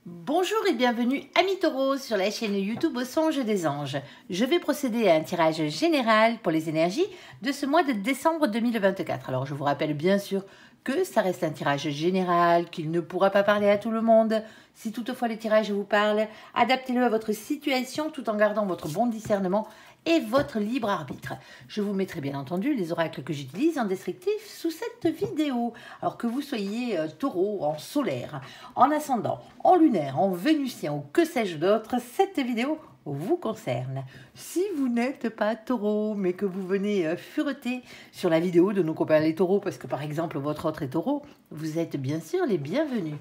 Bonjour et bienvenue amis taureaux sur la chaîne YouTube Au Songe des Anges. Je vais procéder à un tirage général pour les énergies de ce mois de décembre 2024. Alors je vous rappelle bien sûr que ça reste un tirage général, qu'il ne pourra pas parler à tout le monde. Si toutefois le tirage vous parle, adaptez-le à votre situation tout en gardant votre bon discernement et votre libre arbitre. Je vous mettrai bien entendu les oracles que j'utilise en descriptif sous cette vidéo. Alors que vous soyez taureau, en solaire, en ascendant, en lunaire, en vénusien ou que sais-je d'autre, cette vidéo vous concerne. Si vous n'êtes pas taureau, mais que vous venez fureter sur la vidéo de nos copains les taureaux, parce que par exemple votre autre est taureau, vous êtes bien sûr les bienvenus.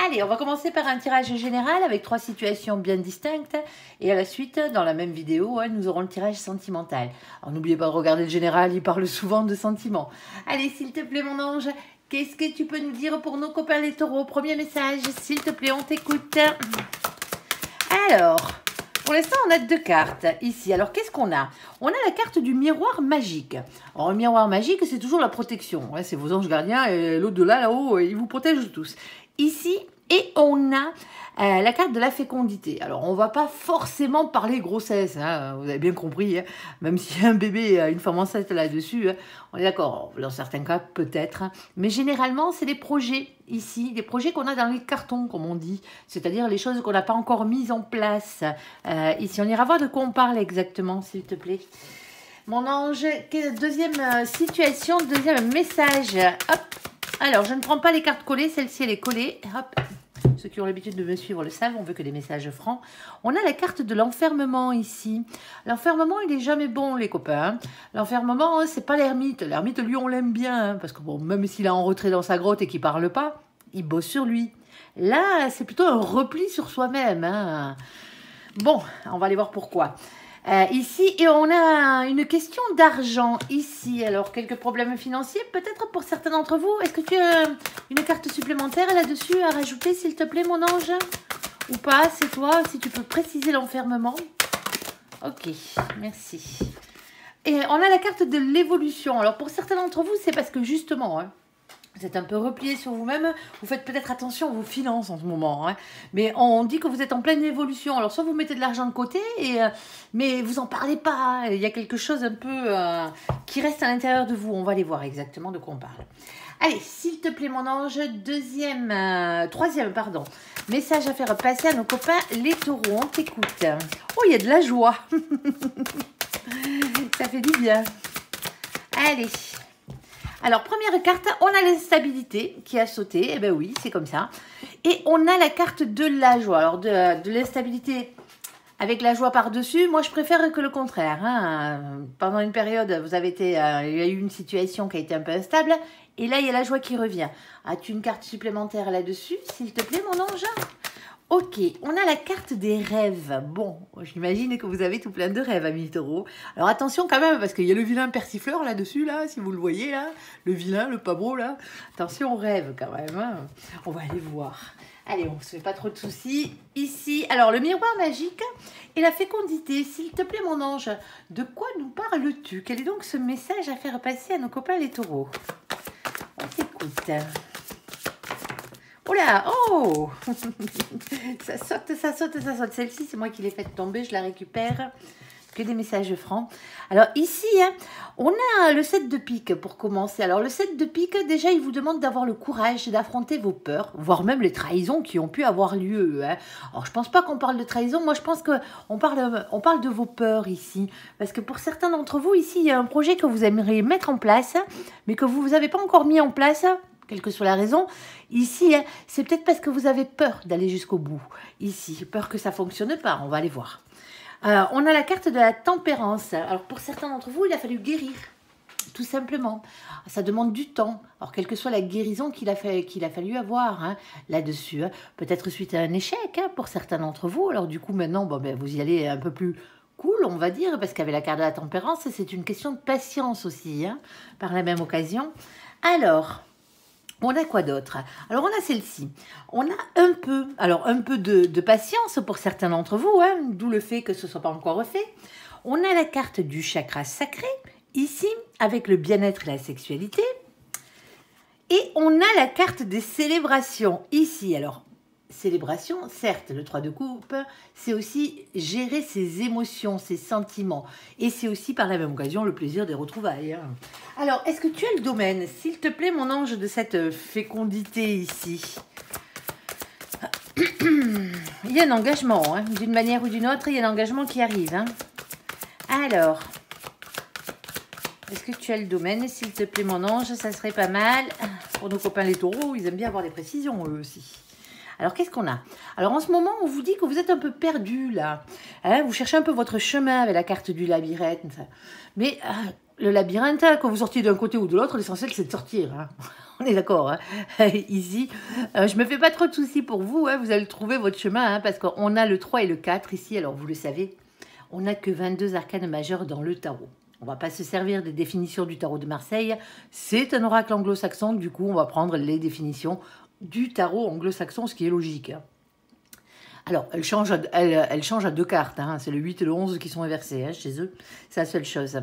Allez, on va commencer par un tirage général avec 3 situations bien distinctes. Et à la suite, dans la même vidéo, nous aurons le tirage sentimental. Alors n'oubliez pas de regarder le général, il parle souvent de sentiments. Allez, s'il te plaît mon ange, qu'est-ce que tu peux nous dire pour nos copains les taureaux? Premier message, s'il te plaît, on t'écoute. Alors, pour l'instant, on a 2 cartes ici. Alors, qu'est-ce qu'on a? On a la carte du miroir magique. Alors, le miroir magique, c'est toujours la protection. C'est vos anges gardiens et l'au-delà, là-haut, ils vous protègent tous. Ici, et on a la carte de la fécondité. Alors, on ne va pas forcément parler grossesse, vous avez bien compris, même si un bébé a une femme enceinte là-dessus, on est d'accord, dans certains cas, peut-être. Mais généralement, c'est des projets ici, des projets qu'on a dans les cartons, comme on dit, c'est-à-dire les choses qu'on n'a pas encore mises en place. Ici, on ira voir de quoi on parle exactement, s'il te plaît. Mon ange, deuxième situation, deuxième message. Hop. Alors, je ne prends pas les cartes collées, celle-ci, elle est collée. Hop. Ceux qui ont l'habitude de me suivre le savent, on veut que des messages francs. On a la carte de l'enfermement ici. L'enfermement, il n'est jamais bon, les copains. L'enfermement, c'est pas l'ermite. L'ermite, lui, on l'aime bien. Parce que bon, même s'il est en retrait dans sa grotte et qu'il parle pas, il bosse sur lui. Là, c'est plutôt un repli sur soi-même. Bon, on va aller voir pourquoi. Ici, et on a une question d'argent ici. Alors, quelques problèmes financiers, peut-être pour certains d'entre vous. Est-ce que tu as une carte supplémentaire là-dessus à rajouter, s'il te plaît, mon ange? Ou pas, c'est toi, si tu peux préciser l'enfermement. Ok, merci. Et on a la carte de l'évolution. Alors, pour certains d'entre vous, c'est parce que justement... vous êtes un peu replié sur vous-même. Vous faites peut-être attention à vos finances en ce moment. Mais on dit que vous êtes en pleine évolution. Alors, soit vous mettez de l'argent de côté, mais vous n'en parlez pas. Il y a quelque chose un peu qui reste à l'intérieur de vous. On va aller voir exactement de quoi on parle. Allez, s'il te plaît, mon ange. Troisième, pardon. Message à faire passer à nos copains les taureaux. On t'écoute. Oh, il y a de la joie. Ça fait du bien. Allez. Alors, première carte, on a l'instabilité qui a sauté. Eh bien oui, c'est comme ça. Et on a la carte de la joie. Alors, de l'instabilité avec la joie par-dessus, moi, je préfère que le contraire. Pendant une période, il y a eu une situation qui a été un peu instable. Et là, il y a la joie qui revient. As-tu une carte supplémentaire là-dessus, s'il te plaît, mon ange? Ok, on a la carte des rêves. Bon, j'imagine que vous avez tout plein de rêves, amis taureaux. Alors attention quand même, parce qu'il y a le vilain persifleur là-dessus, là, si vous le voyez, là. Le vilain, le pas beau, là. Attention, on rêve quand même. On va aller voir. Allez, on ne se fait pas trop de soucis. Ici, alors le miroir magique et la fécondité. S'il te plaît, mon ange, de quoi nous parles-tu? Quel est donc ce message à faire passer à nos copains les taureaux? On t'écoute. Oh là, oh ça saute, ça saute, ça saute. Celle-ci, c'est moi qui l'ai faite tomber, je la récupère. Que des messages francs. Alors ici, on a le 7 de pique pour commencer. Alors le 7 de pique, déjà, il vous demande d'avoir le courage d'affronter vos peurs, voire même les trahisons qui ont pu avoir lieu. Alors je pense pas qu'on parle de trahison, moi je pense qu'on parle de vos peurs ici. Parce que pour certains d'entre vous, ici, il y a un projet que vous aimeriez mettre en place, mais que vous n'avez pas encore mis en place. Quelle que soit la raison, ici, c'est peut-être parce que vous avez peur d'aller jusqu'au bout. Ici, peur que ça ne fonctionne pas, on va aller voir. On a la carte de la tempérance. Alors, pour certains d'entre vous, il a fallu guérir, tout simplement. Ça demande du temps. Alors, quelle que soit la guérison qu'il a fallu avoir là-dessus. Peut-être suite à un échec, pour certains d'entre vous. Alors, du coup, maintenant, vous y allez un peu plus cool, on va dire, parce qu'avec la carte de la tempérance, c'est une question de patience aussi, par la même occasion. Alors... on a quoi d'autre? Alors, on a celle-ci. On a un peu de patience pour certains d'entre vous, d'où le fait que ce ne soit pas encore fait. On a la carte du chakra sacré, ici, avec le bien-être et la sexualité. Et on a la carte des célébrations, ici. Alors, célébration, certes, le 3 de coupe, c'est aussi gérer ses émotions, ses sentiments. Et c'est aussi par la même occasion le plaisir des retrouvailles. Hein. Alors, est-ce que tu as le domaine, s'il te plaît, mon ange, de cette fécondité ici? Il y a un engagement, hein, d'une manière ou d'une autre, il y a un engagement qui arrive. Hein. Alors, est-ce que tu as le domaine, s'il te plaît, mon ange? Ça serait pas mal. Pour nos copains les taureaux, ils aiment bien avoir des précisions, eux aussi. Alors, qu'est-ce qu'on a? Alors, en ce moment, on vous dit que vous êtes un peu perdu, là. Hein, vous cherchez un peu votre chemin avec la carte du labyrinthe. Mais le labyrinthe, quand vous sortiez d'un côté ou de l'autre, l'essentiel, c'est de sortir. Hein. On est d'accord. Hein. Ici, je me fais pas trop de soucis pour vous. Hein. Vous allez trouver votre chemin, hein, parce qu'on a le 3 et le 4 ici. Alors, vous le savez, on n'a que 22 arcanes majeurs dans le tarot. On ne va pas se servir des définitions du tarot de Marseille. C'est un oracle anglo-saxon. Du coup, on va prendre les définitions du tarot anglo-saxon, ce qui est logique. Alors, elle change à 2 cartes. Hein. C'est le 8 et le 11 qui sont inversés hein, chez eux. C'est la seule chose.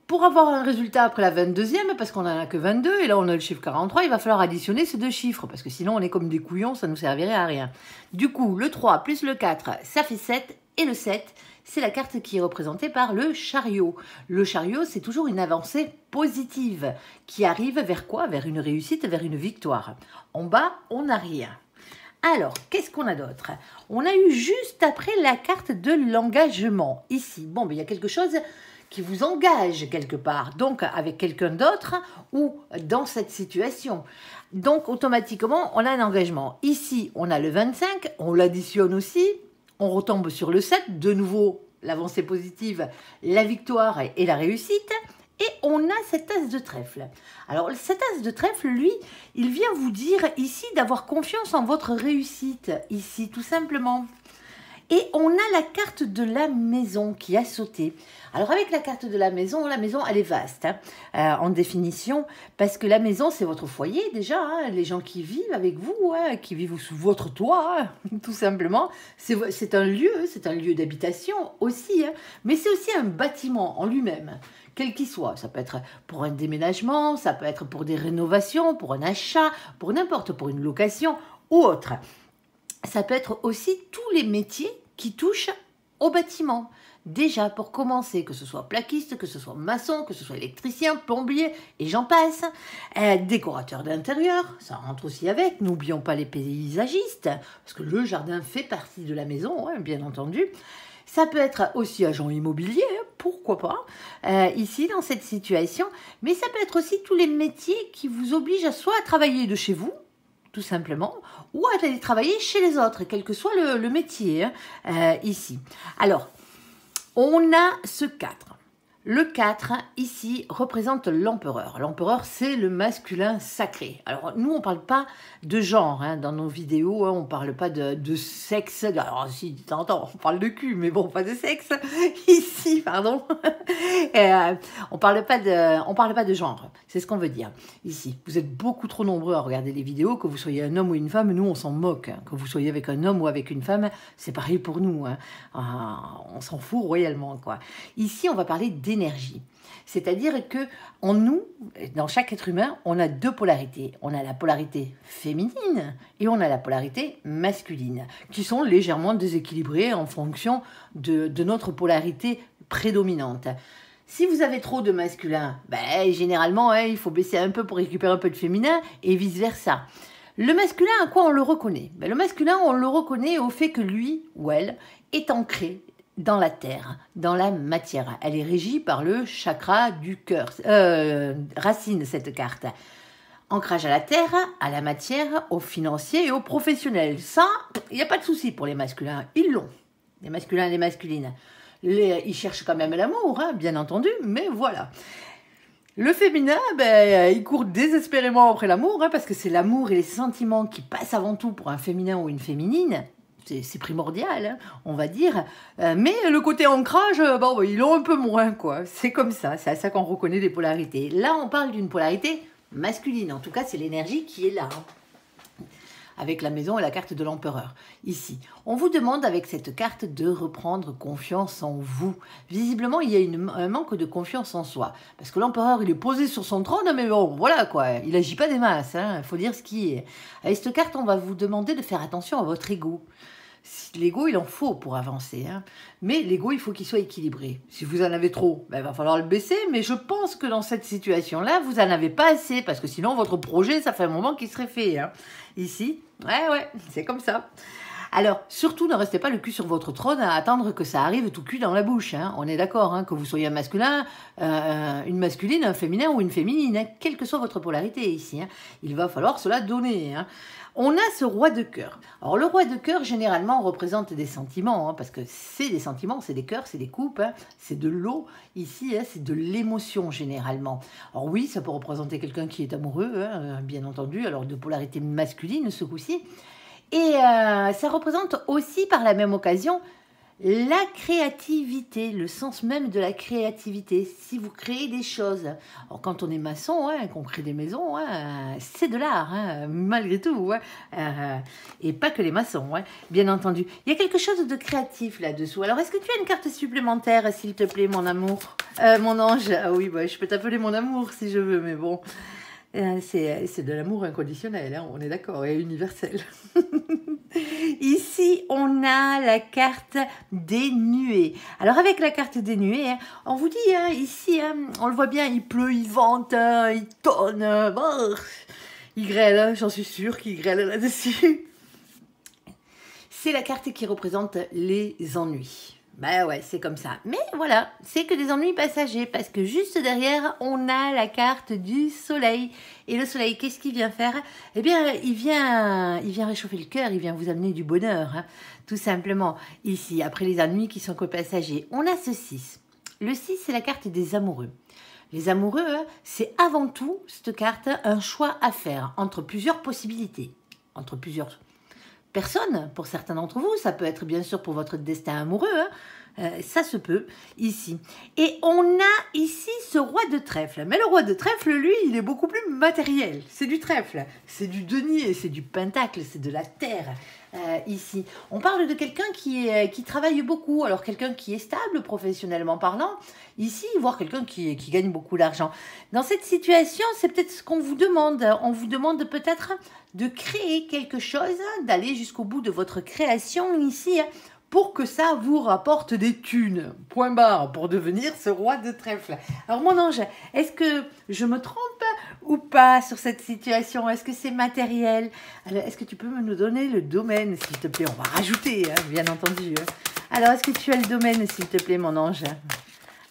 Pour avoir un résultat après la 22e, parce qu'on n'en a que 22, et là on a le chiffre 43, il va falloir additionner ces 2 chiffres, parce que sinon on est comme des couillons, ça ne nous servirait à rien. Du coup, le 3 plus le 4, ça fait 7, et le 7, c'est la carte qui est représentée par le chariot. Le chariot, c'est toujours une avancée positive, qui arrive vers quoi? Vers une réussite, vers une victoire. En bas, on n'a rien. Alors, qu'est-ce qu'on a d'autre? On a eu juste après la carte de l'engagement, ici. Bon, ben, il y a quelque chose qui vous engage quelque part, donc avec quelqu'un d'autre ou dans cette situation. Donc, automatiquement, on a un engagement. Ici, on a le 25, on l'additionne aussi, on retombe sur le 7, de nouveau, l'avancée positive, la victoire et la réussite, et on a cet as de trèfle. Alors, cet as de trèfle, lui, il vient vous dire ici d'avoir confiance en votre réussite, ici, tout simplement. Et on a la carte de la maison qui a sauté. Alors avec la carte de la maison, elle est vaste hein, en définition, parce que la maison c'est votre foyer déjà, hein, les gens qui vivent avec vous, hein, qui vivent sous votre toit, hein, tout simplement. C'est un lieu d'habitation aussi, hein, mais c'est aussi un bâtiment en lui-même, quel qu'il soit. Ça peut être pour un déménagement, ça peut être pour des rénovations, pour un achat, pour n'importe, pour une location ou autre. Ça peut être aussi tous les métiers qui touchent au bâtiment. Déjà, pour commencer, que ce soit plaquiste, que ce soit maçon, que ce soit électricien, plombier, et j'en passe. Décorateur d'intérieur, ça rentre aussi avec. N'oublions pas les paysagistes, parce que le jardin fait partie de la maison, hein, bien entendu. Ça peut être aussi agent immobilier, pourquoi pas, ici, dans cette situation. Mais ça peut être aussi tous les métiers qui vous obligent soit à travailler de chez vous, tout simplement, ou à aller travailler chez les autres, quel que soit le métier, hein, ici. Alors, on a ce 4. Le 4, ici, représente l'empereur. L'empereur, c'est le masculin sacré. Alors, nous, on ne parle pas de genre hein, dans nos vidéos. Hein, on ne parle pas de sexe. Alors, si, de temps en temps, on parle de cul, mais bon, pas de sexe. Ici, pardon. On ne parle pas de genre. C'est ce qu'on veut dire. Ici, vous êtes beaucoup trop nombreux à regarder les vidéos. Que vous soyez un homme ou une femme, nous, on s'en moque. Hein. Que vous soyez avec un homme ou avec une femme, c'est pareil pour nous. Hein. On s'en fout royalement, quoi. Ici, on va parler d'énergie. C'est-à-dire que en nous, dans chaque être humain, on a 2 polarités. On a la polarité féminine et on a la polarité masculine, qui sont légèrement déséquilibrées en fonction de notre polarité prédominante. Si vous avez trop de masculin, ben, généralement, hein, il faut baisser un peu pour récupérer un peu de féminin et vice-versa. Le masculin, à quoi on le reconnaît? Ben, le masculin, on le reconnaît au fait que lui ou elle est ancré dans la terre, dans la matière. Elle est régie par le chakra du cœur. Racine, cette carte. Ancrage à la terre, à la matière, au financier et au professionnel. Ça, il n'y a pas de souci pour les masculins. Ils l'ont. Les masculins et les masculines. Ils cherchent quand même l'amour, hein, bien entendu, mais voilà. Le féminin, ben, il court désespérément après l'amour, hein, parce que c'est l'amour et les sentiments qui passent avant tout pour un féminin ou une féminine. C'est primordial, hein, on va dire. Mais le côté ancrage, bon, ils l'ont un peu moins, quoi. C'est comme ça, c'est à ça qu'on reconnaît les polarités. Là, on parle d'une polarité masculine. En tout cas, c'est l'énergie qui est là. Hein. avec la maison et la carte de l'empereur. Ici, on vous demande avec cette carte de reprendre confiance en vous. Visiblement, il y a un manque de confiance en soi. Parce que l'empereur, il est posé sur son trône, mais bon, voilà quoi, il n'agit pas des masses, il faut dire ce qui est. Avec cette carte, on va vous demander de faire attention à votre ego. L'ego, il en faut pour avancer. Mais l'ego, il faut qu'il soit équilibré. Si vous en avez trop, il va falloir le baisser. Mais je pense que dans cette situation-là, vous n'en avez pas assez. Parce que sinon, votre projet, ça fait un moment qu'il serait fait. Ici, ouais, c'est comme ça. Alors, surtout, ne restez pas le cul sur votre trône à attendre que ça arrive tout cul dans la bouche. On est d'accord, que vous soyez un masculin, une masculine, un féminin ou une féminine, quelle que soit votre polarité ici. Il va falloir cela donner. On a ce roi de cœur. Alors, le roi de cœur, généralement, représente des sentiments, parce que c'est des sentiments, c'est des cœurs, c'est des coupes, c'est de l'eau. Ici, c'est de l'émotion, généralement. Alors oui, ça peut représenter quelqu'un qui est amoureux, bien entendu, alors de polarité masculine, ce coup-ci. Et ça représente aussi, par la même occasion, la créativité, le sens même de la créativité. Si vous créez des choses, alors quand on est maçon, qu'on crée des maisons, c'est de l'art, malgré tout, et pas que les maçons, bien entendu. Il y a quelque chose de créatif là-dessous. Alors, est-ce que tu as une carte supplémentaire, s'il te plaît, mon amour, mon ange? Ah oui, je peux t'appeler mon amour si je veux, mais bon... C'est de l'amour inconditionnel, on est d'accord, et universel. Ici, on a la carte des nuées. Alors, avec la carte des nuées, on vous dit, ici, on le voit bien, il pleut, il vente, il tonne, il grêle, j'en suis sûre qu'il grêle là-dessus. C'est la carte qui représente les ennuis. Ben ouais, c'est comme ça. Mais voilà, c'est que des ennuis passagers parce que juste derrière, on a la carte du soleil. Et le soleil, qu'est-ce qu'il vient faire? Eh bien, il vient réchauffer le cœur, il vient vous amener du bonheur, tout simplement. Ici, après les ennuis qui sont que passagers, on a ce 6. Le 6, c'est la carte des amoureux. Les amoureux, c'est avant tout, cette carte, un choix à faire entre plusieurs possibilités, entre plusieurs personne, pour certains d'entre vous, ça peut être bien sûr pour votre destin amoureux, ça se peut ici. Et on a ici ce roi de trèfle, mais le roi de trèfle, lui, il est beaucoup plus matériel, c'est du trèfle, c'est du denier, c'est du pentacle, c'est de la terre. Ici, on parle de quelqu'un qui travaille beaucoup, alors quelqu'un qui est stable professionnellement parlant, ici, voire quelqu'un qui gagne beaucoup d'argent. Dans cette situation, c'est peut-être ce qu'on vous demande. On vous demande peut-être de créer quelque chose, d'aller jusqu'au bout de votre création ici, pour que ça vous rapporte des thunes. Point barre, pour devenir ce roi de trèfle. Alors mon ange, est-ce que je me trompe ou pas sur cette situation? Est-ce que c'est matériel? Alors, est-ce que tu peux nous donner le domaine, s'il te plaît? On va rajouter, bien entendu. Alors, est-ce que tu as le domaine, s'il te plaît, mon ange?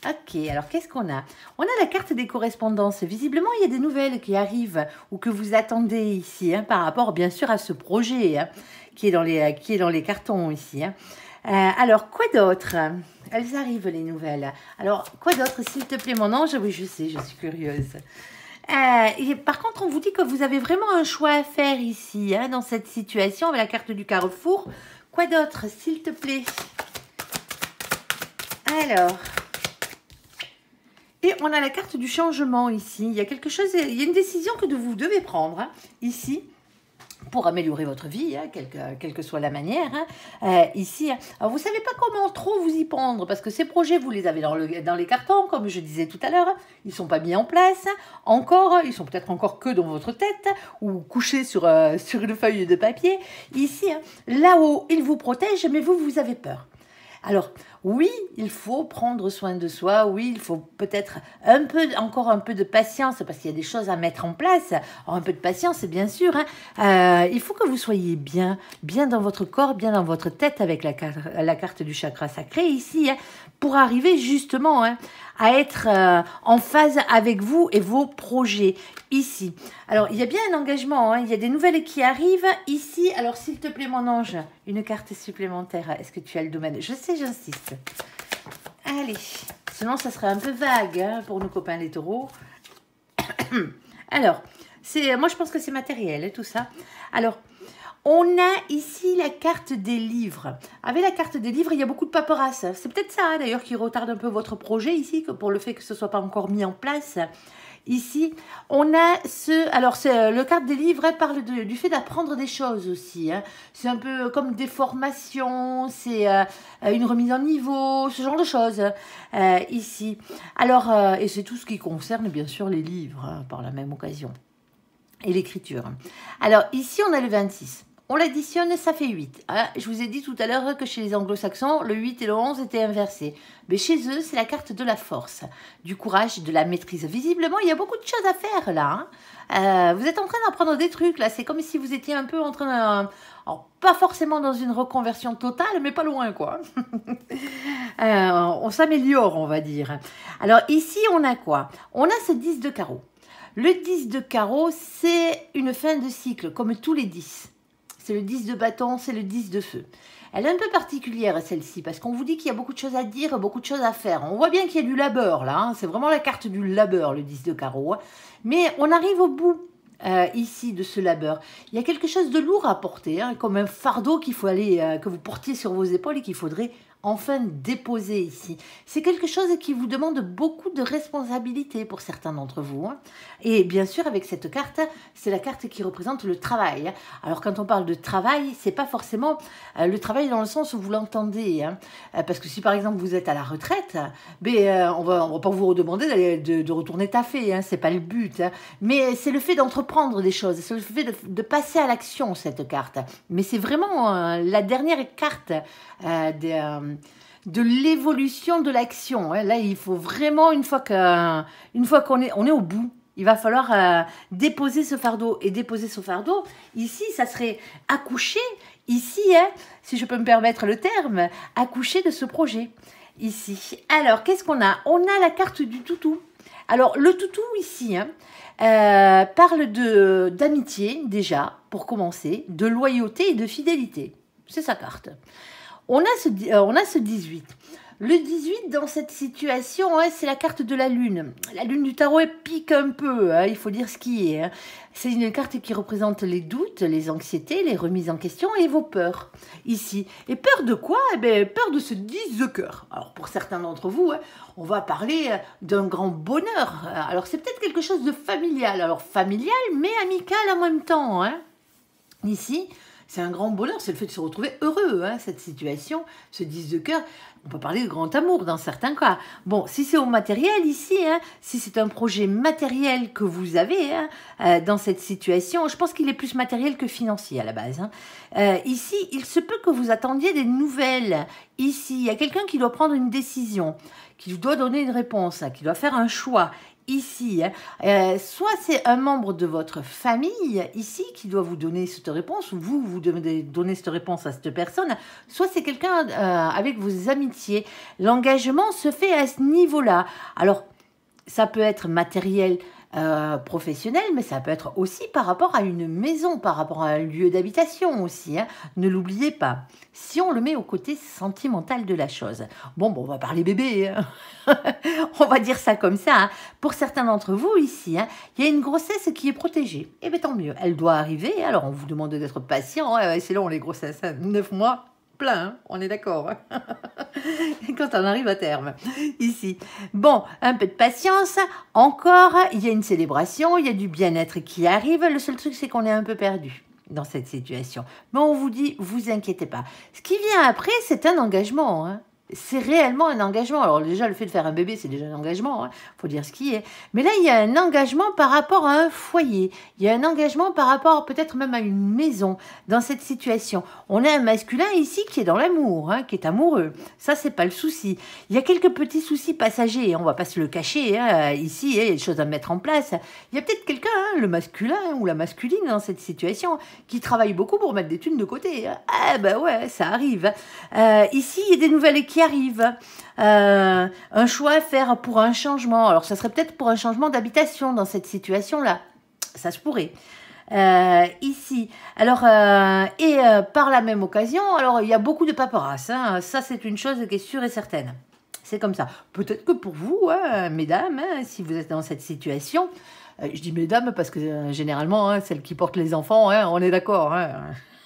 Ok, alors qu'est-ce qu'on a? On a la carte des correspondances. Visiblement, il y a des nouvelles qui arrivent ou que vous attendez ici, par rapport bien sûr à ce projet qui est dans les cartons ici. Alors, quoi d'autre? Elles arrivent, les nouvelles. Alors, quoi d'autre, s'il te plaît, mon ange? Oui, je sais, je suis curieuse. Et par contre, on vous dit que vous avez vraiment un choix à faire ici, dans cette situation, avec la carte du carrefour. Quoi d'autre, s'il te plaît? Alors... Et on a la carte du changement ici. Il y a quelque chose, il y a une décision que vous devez prendre ici pour améliorer votre vie, quelle que soit la manière. Ici, alors vous ne savez pas comment trop vous y prendre parce que ces projets, vous les avez dans les cartons, comme je disais tout à l'heure. Ils ne sont pas mis en place encore. Ils sont peut-être encore que dans votre tête ou couchés sur une feuille de papier. Ici, là-haut, ils vous protègent, mais vous avez peur. Alors, oui, il faut prendre soin de soi, oui, il faut peut-être encore un peu de patience, parce qu'il y a des choses à mettre en place. Alors, un peu de patience, bien sûr. Il faut que vous soyez bien dans votre corps, bien dans votre tête, avec la carte du chakra sacré ici, pour arriver justement à être en phase avec vous et vos projets ici. Alors, il y a bien un engagement, il y a des nouvelles qui arrivent ici. Alors, s'il te plaît, mon ange, une carte supplémentaire. Est-ce que tu as le domaine? Je sais, j'insiste. Allez, sinon, ça serait un peu vague pour nos copains les taureaux. Alors, moi, je pense que c'est matériel, tout ça. Alors, on a ici la carte des livres. Avec la carte des livres, il y a beaucoup de paperasse. C'est peut-être ça, d'ailleurs, qui retarde un peu votre projet ici, pour le fait que ce ne soit pas encore mis en place. Ici, on a alors le carte des livres, elle parle du fait d'apprendre des choses aussi. Hein. C'est un peu comme des formations, c'est une remise en niveau, ce genre de choses ici. Alors, et c'est tout ce qui concerne bien sûr les livres, hein, par la même occasion. Et l'écriture. Alors ici, on a le 26. On l'additionne, ça fait 8. Hein, je vous ai dit tout à l'heure que chez les anglo-saxons, le 8 et le 11 étaient inversés. Mais chez eux, c'est la carte de la force, du courage, de la maîtrise. Visiblement, il y a beaucoup de choses à faire là. Hein. Vous êtes en train d'apprendre des trucs là. C'est comme si vous étiez un peu en train de... Alors, pas forcément dans une reconversion totale, mais pas loin quoi. On s'améliore, on va dire. Alors ici, on a quoi? On a ce 10 de carreau. Le 10 de carreau, c'est une fin de cycle, comme tous les 10. C'est le 10 de bâton, c'est le 10 de feu. Elle est un peu particulière, celle-ci, parce qu'on vous dit qu'il y a beaucoup de choses à dire, beaucoup de choses à faire. On voit bien qu'il y a du labeur, là. Hein. C'est vraiment la carte du labeur, le 10 de carreau. Hein. Mais on arrive au bout, ici, de ce labeur. Il y a quelque chose de lourd à porter, hein, comme un fardeau qu'il faut aller, que vous portiez sur vos épaules et qu'il faudrait enfin déposer ici. C'est quelque chose qui vous demande beaucoup de responsabilité pour certains d'entre vous. Hein. Et bien sûr, avec cette carte, c'est la carte qui représente le travail. Hein. Alors, quand on parle de travail, c'est pas forcément le travail dans le sens où vous l'entendez. Hein. Parce que si, par exemple, vous êtes à la retraite, on va pas vous redemander de retourner taffer. Hein. C'est pas le but. Hein. Mais c'est le fait d'entreprendre des choses. C'est le fait de passer à l'action, cette carte. Mais c'est vraiment la dernière carte de l'évolution de l'action. Là, il faut vraiment, une fois qu'on est au bout, il va falloir déposer ce fardeau. Et déposer ce fardeau, ici, ça serait accoucher, ici, hein, si je peux me permettre le terme, accoucher de ce projet, ici. Alors, qu'est-ce qu'on a? On a la carte du toutou. Alors, le toutou, ici, hein, parle d'amitié, déjà, pour commencer, de loyauté et de fidélité. C'est sa carte. On a ce 18. Le 18, dans cette situation, hein, c'est la carte de la lune. La lune du tarot, elle pique un peu, hein, il faut dire ce qui est. Hein. C'est une carte qui représente les doutes, les anxiétés, les remises en question et vos peurs, ici. Et peur de quoi? Eh bien, peur de ce 10 de cœur. Alors, pour certains d'entre vous, hein, on va parler d'un grand bonheur. Alors, c'est peut-être quelque chose de familial. Alors, familial, mais amical en même temps. Hein. Ici, c'est un grand bonheur, c'est le fait de se retrouver heureux, hein, cette situation, ce 10 de cœur. On peut parler de grand amour dans certains cas. Bon, si c'est au matériel ici, hein, si c'est un projet matériel que vous avez hein, dans cette situation, je pense qu'il est plus matériel que financier à la base. Hein. Ici, il se peut que vous attendiez des nouvelles. Ici, il y a quelqu'un qui doit prendre une décision, qui doit donner une réponse, qui doit faire un choix. Ici, hein. Soit c'est un membre de votre famille ici qui doit vous donner cette réponse, ou vous devez donner cette réponse à cette personne, soit c'est quelqu'un avec vos amitiés. L'engagement se fait à ce niveau-là. Alors, ça peut être matériel, professionnel, mais ça peut être aussi par rapport à une maison, par rapport à un lieu d'habitation aussi. Hein. Ne l'oubliez pas. Si on le met au côté sentimental de la chose. Bon, on va parler bébé. Hein. On va dire ça comme ça. Hein. Pour certains d'entre vous ici, hein, il y a une grossesse qui est protégée. Eh bien, tant mieux. Elle doit arriver. Alors, on vous demande d'être patient. Hein. C'est long, les grossesses. Hein. 9 mois. Plein, hein, on est d'accord. Hein. Quand on arrive à terme, ici. Bon, un peu de patience. Encore, il y a une célébration, il y a du bien-être qui arrive. Le seul truc, c'est qu'on est un peu perdu dans cette situation. Mais on vous dit, vous inquiétez pas. Ce qui vient après, c'est un engagement. Hein. C'est réellement un engagement. Alors déjà, le fait de faire un bébé, c'est déjà un engagement, hein. Faut dire ce qui est. Mais là, il y a un engagement par rapport à un foyer. Il y a un engagement par rapport peut-être même à une maison dans cette situation. On a un masculin ici qui est dans l'amour, hein, qui est amoureux. Ça, c'est pas le souci. Il y a quelques petits soucis passagers. On va pas se le cacher. Hein. Ici, il y a des choses à mettre en place. Il y a peut-être quelqu'un, hein, le masculin ou la masculine dans cette situation, qui travaille beaucoup pour mettre des thunes de côté. Hein. Ah ben ouais, ça arrive. Ici, il y a des nouvelles qui arrive, un choix à faire pour un changement. Alors, ça serait peut-être pour un changement d'habitation dans cette situation-là. Ça se pourrait. Ici. Alors, par la même occasion, alors il y a beaucoup de paperasses. Hein. Ça, c'est une chose qui est sûre et certaine. C'est comme ça. Peut-être que pour vous, hein, mesdames, hein, si vous êtes dans cette situation, je dis mesdames parce que généralement, hein, celles qui portent les enfants, hein, on est d'accord. Hein.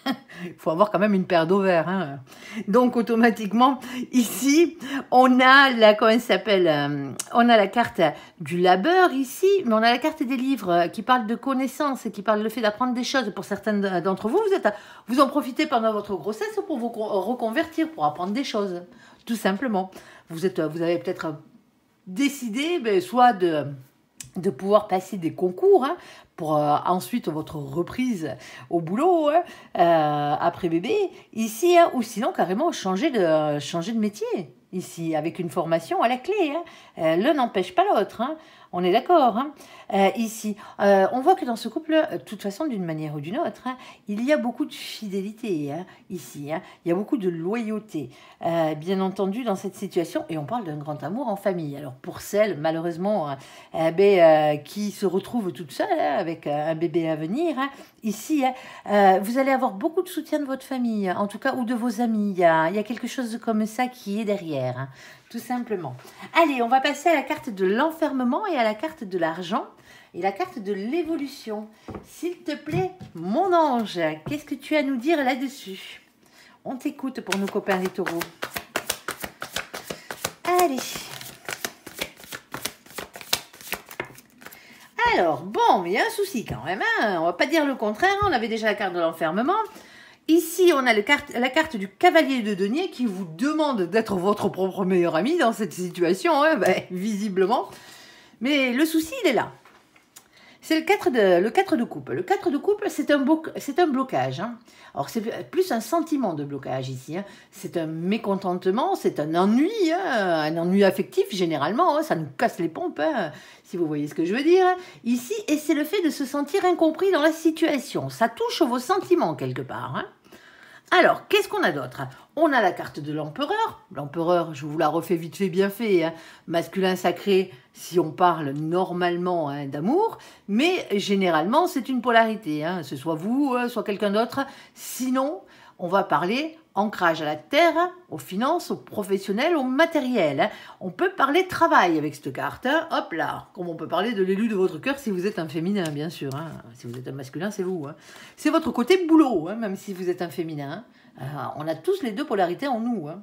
Il faut avoir quand même une paire d'ovaires. Hein. Donc, automatiquement, ici, on a la, comment elle s'appelle, on a la carte du labeur ici, mais on a la carte des livres qui parle de connaissances et qui parle le fait d'apprendre des choses. Pour certains d'entre vous, vous en profitez pendant votre grossesse pour vous reconvertir, pour apprendre des choses, tout simplement. Vous avez peut-être décidé, soit de pouvoir passer des concours hein, pour ensuite votre reprise au boulot hein, après bébé ici hein, ou sinon carrément changer de métier ici avec une formation à la clé hein. L'un n'empêche pas l'autre hein. On est d'accord hein. Ici on voit que dans ce couple de toute façon d'une manière ou d'une autre hein, il y a beaucoup de fidélité hein, ici hein. Il y a beaucoup de loyauté bien entendu dans cette situation et on parle d'un grand amour en famille. Alors pour celles malheureusement qui se retrouvent toutes seules hein, avec un bébé à venir hein, ici vous allez avoir beaucoup de soutien de votre famille en tout cas ou de vos amis. Il y a quelque chose comme ça qui est derrière hein, tout simplement. Allez, on va passer à la carte de l'enfermement et à la carte de l'argent et la carte de l'évolution. S'il te plaît, mon ange, qu'est-ce que tu as à nous dire là-dessus? On t'écoute pour nos copains les taureaux. Allez. Alors, bon, il y a un souci quand même. Hein, on va pas dire le contraire. On avait déjà la carte de l'enfermement. Ici, on a la carte du cavalier de denier qui vous demande d'être votre propre meilleur ami dans cette situation, hein, visiblement. Mais le souci, il est là. C'est le 4 de coupe. Le 4 de coupe, c'est un blocage. Hein. Alors, c'est plus un sentiment de blocage ici. Hein. C'est un mécontentement, c'est un ennui, hein, un ennui affectif généralement. Hein, ça nous casse les pompes, hein, si vous voyez ce que je veux dire. Ici, et c'est le fait de se sentir incompris dans la situation. Ça touche vos sentiments quelque part. Hein. Alors, qu'est-ce qu'on a d'autre? On a la carte de l'empereur. L'empereur, je vous la refais vite fait, bien fait. Hein. Masculin sacré, si on parle normalement hein, d'amour. Mais généralement, c'est une polarité. Hein. Ce soit vous, soit quelqu'un d'autre. Sinon, on va parler ancrage à la terre, aux finances, aux professionnels, au matériel. Hein. On peut parler travail avec cette carte. Hein. Hop là, comme on peut parler de l'élu de votre cœur si vous êtes un féminin, bien sûr. Hein. Si vous êtes un masculin, c'est vous. Hein. C'est votre côté boulot, hein, même si vous êtes un féminin. Hein. On a tous les deux polarités en nous. Hein.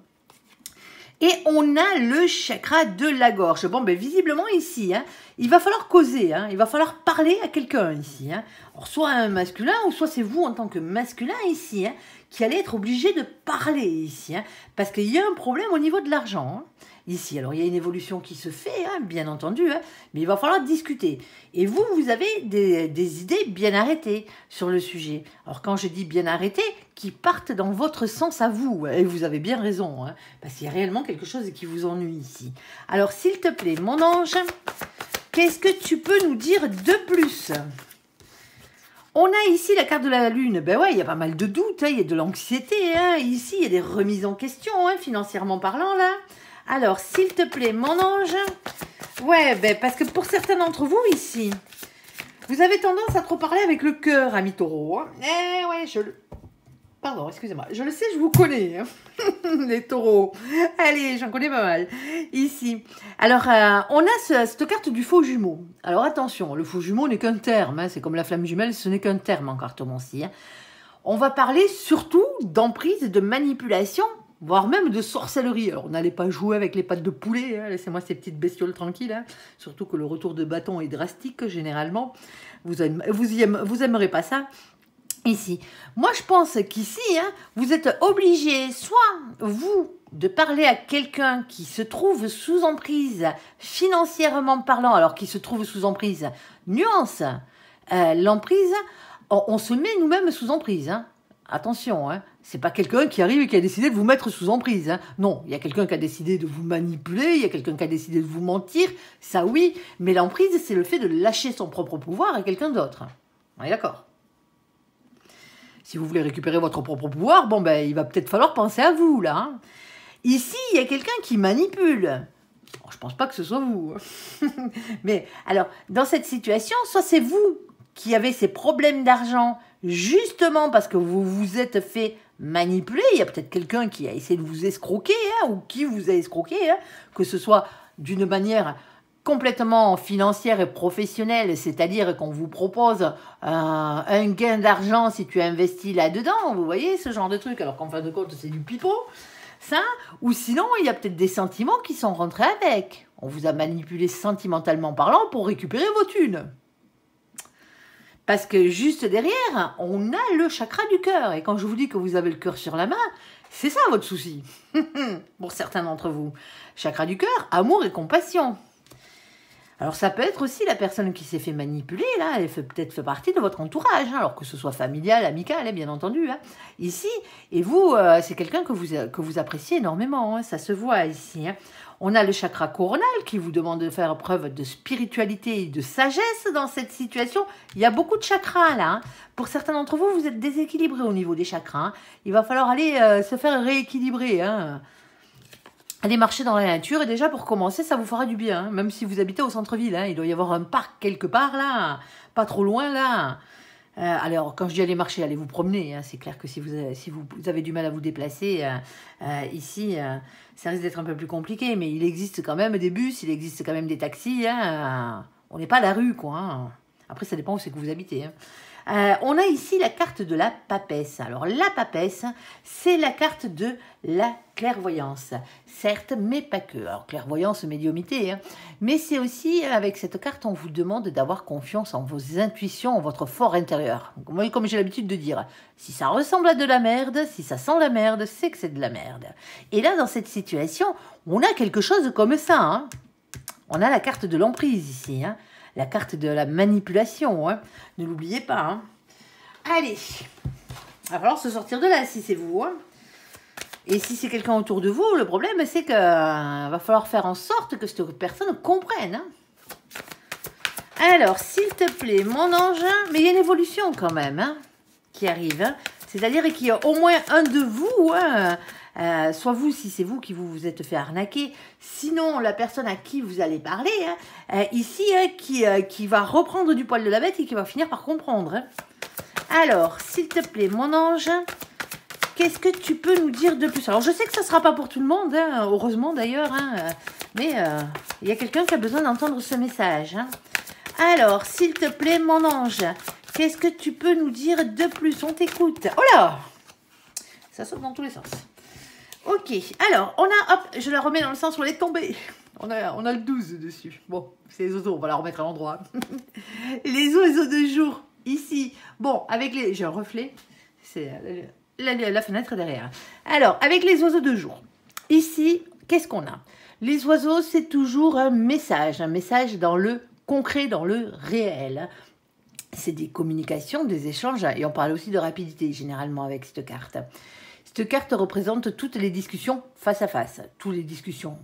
Et on a le chakra de la gorge. Bon, ben visiblement ici, hein, il va falloir causer, hein, il va falloir parler à quelqu'un ici. Hein. Alors, soit un masculin, ou soit c'est vous en tant que masculin ici, hein, qui allez être obligé de parler ici. Hein, parce qu'il y a un problème au niveau de l'argent. Hein. Ici, alors il y a une évolution qui se fait, hein, bien entendu, hein, mais il va falloir discuter. Et vous avez des idées bien arrêtées sur le sujet. Alors quand je dis bien arrêtées, qui partent dans votre sens à vous, et vous avez bien raison, hein, parce qu'il y a réellement quelque chose qui vous ennuie ici. Alors s'il te plaît, mon ange, qu'est-ce que tu peux nous dire de plus ? On a ici la carte de la lune. Ben ouais, il y a pas mal de doutes, hein, il y a de l'anxiété. Hein, ici, il y a des remises en question, hein, financièrement parlant, là. Alors, s'il te plaît, mon ange. Ouais, ben parce que pour certains d'entre vous, ici, vous avez tendance à trop parler avec le cœur, ami taureau. Hein. Eh ouais, Pardon, excusez-moi. Je le sais, je vous connais, hein. Les taureaux. Allez, j'en connais pas mal. Ici. Alors, on a cette carte du faux jumeau. Alors, attention, le faux jumeau n'est qu'un terme. Hein. C'est comme la flamme jumelle, ce n'est qu'un terme en cartomancie. Hein. On va parler surtout d'emprise, de manipulation, voire même de sorcellerie. Alors, n'allez pas jouer avec les pattes de poulet. Hein. Laissez-moi ces petites bestioles tranquilles. Hein. Surtout que le retour de bâton est drastique, généralement. Vous aimerez pas ça. Ici. Moi, je pense qu'ici, hein, vous êtes obligé, soit vous, de parler à quelqu'un qui se trouve sous emprise, financièrement parlant, alors qui se trouve sous emprise, nuance, l'emprise, on se met nous-mêmes sous emprise. Hein. Attention, hein, c'est pas quelqu'un qui arrive et qui a décidé de vous mettre sous emprise. Hein. Non, il y a quelqu'un qui a décidé de vous manipuler, il y a quelqu'un qui a décidé de vous mentir, ça oui, mais l'emprise, c'est le fait de lâcher son propre pouvoir à quelqu'un d'autre. On est d'accord ? Si vous voulez récupérer votre propre pouvoir, bon ben il va peut-être falloir penser à vous là. Hein. Ici, il y a quelqu'un qui manipule. Bon, je pense pas que ce soit vous. Mais alors, dans cette situation, soit c'est vous qui avez ces problèmes d'argent justement parce que vous vous êtes fait manipuler. Il y a peut-être quelqu'un qui a essayé de vous escroquer hein, ou qui vous a escroqué, hein, que ce soit d'une manière complètement financière et professionnelle, c'est-à-dire qu'on vous propose un gain d'argent si tu investis là-dedans, vous voyez, ce genre de truc, alors qu'en fin de compte, c'est du pipeau, ça, ou sinon, il y a peut-être des sentiments qui sont rentrés avec. On vous a manipulé sentimentalement parlant pour récupérer vos thunes. Parce que juste derrière, on a le chakra du cœur. Et quand je vous dis que vous avez le cœur sur la main, c'est ça votre souci. Pour certains d'entre vous. Chakra du cœur, amour et compassion. Alors ça peut être aussi la personne qui s'est fait manipuler, là, elle peut-être fait partie de votre entourage, hein, alors que ce soit familial, amical, hein, bien entendu. Hein, ici, et vous, c'est quelqu'un que vous appréciez énormément, hein, ça se voit ici. Hein. On a le chakra coronal qui vous demande de faire preuve de spiritualité et de sagesse dans cette situation. Il y a beaucoup de chakras là. Hein. Pour certains d'entre vous, vous êtes déséquilibrés au niveau des chakras. Hein. Il va falloir aller se faire rééquilibrer. Hein. Allez marcher dans la nature et déjà pour commencer, ça vous fera du bien. Hein. Même si vous habitez au centre-ville, hein. Il doit y avoir un parc quelque part là, pas trop loin là. Alors, quand je dis aller marcher, allez vous promener. Hein. C'est clair que si vous avez du mal à vous déplacer, ici, ça risque d'être un peu plus compliqué. Mais il existe quand même des bus, il existe quand même des taxis. Hein. On n'est pas à la rue, quoi. Hein. Après, ça dépend où c'est que vous habitez. Hein. On a ici la carte de la papesse. Alors, la papesse, c'est la carte de la clairvoyance. Certes, mais pas que. Alors, clairvoyance, médiumité. Hein. Mais c'est aussi, avec cette carte, on vous demande d'avoir confiance en vos intuitions, en votre fort intérieur. Moi, comme j'ai l'habitude de dire, si ça ressemble à de la merde, si ça sent la merde, c'est que c'est de la merde. Et là, dans cette situation, on a quelque chose comme ça. Hein. On a la carte de l'emprise ici. Hein. La carte de la manipulation, hein. Ne l'oubliez pas. Hein. Allez, il va falloir se sortir de là si c'est vous. Hein. Et si c'est quelqu'un autour de vous, le problème c'est qu'il va falloir faire en sorte que cette personne comprenne. Hein. Alors, s'il te plaît, mon ange, mais il y a une évolution quand même hein, qui arrive. Hein. C'est-à-dire qu'il y a au moins un de vous, hein, soit vous si c'est vous qui vous êtes fait arnaquer, sinon la personne à qui vous allez parler, hein, ici, hein, qui va reprendre du poil de la bête et qui va finir par comprendre. Hein. Alors, s'il te plaît, mon ange, qu'est-ce que tu peux nous dire de plus? Alors, je sais que ça ne sera pas pour tout le monde, hein, heureusement d'ailleurs, hein, mais il y a quelqu'un qui a besoin d'entendre ce message. Hein. Alors, s'il te plaît, mon ange, qu'est-ce que tu peux nous dire de plus? On t'écoute. Oh là! Ça saute dans tous les sens. Ok, alors, on a, hop, je la remets dans le sens où elle est tombée. On a le 12 dessus. Bon, c'est les oiseaux, on va la remettre à l'endroit. Les oiseaux de jour, ici. Bon, avec les... J'ai un reflet. C'est la fenêtre derrière. Alors, avec les oiseaux de jour. Ici, qu'est-ce qu'on a? Les oiseaux, c'est toujours un message dans le concret, dans le réel. C'est des communications, des échanges, et on parle aussi de rapidité, généralement, avec cette carte. Cette carte représente toutes les discussions face à face, toutes les discussions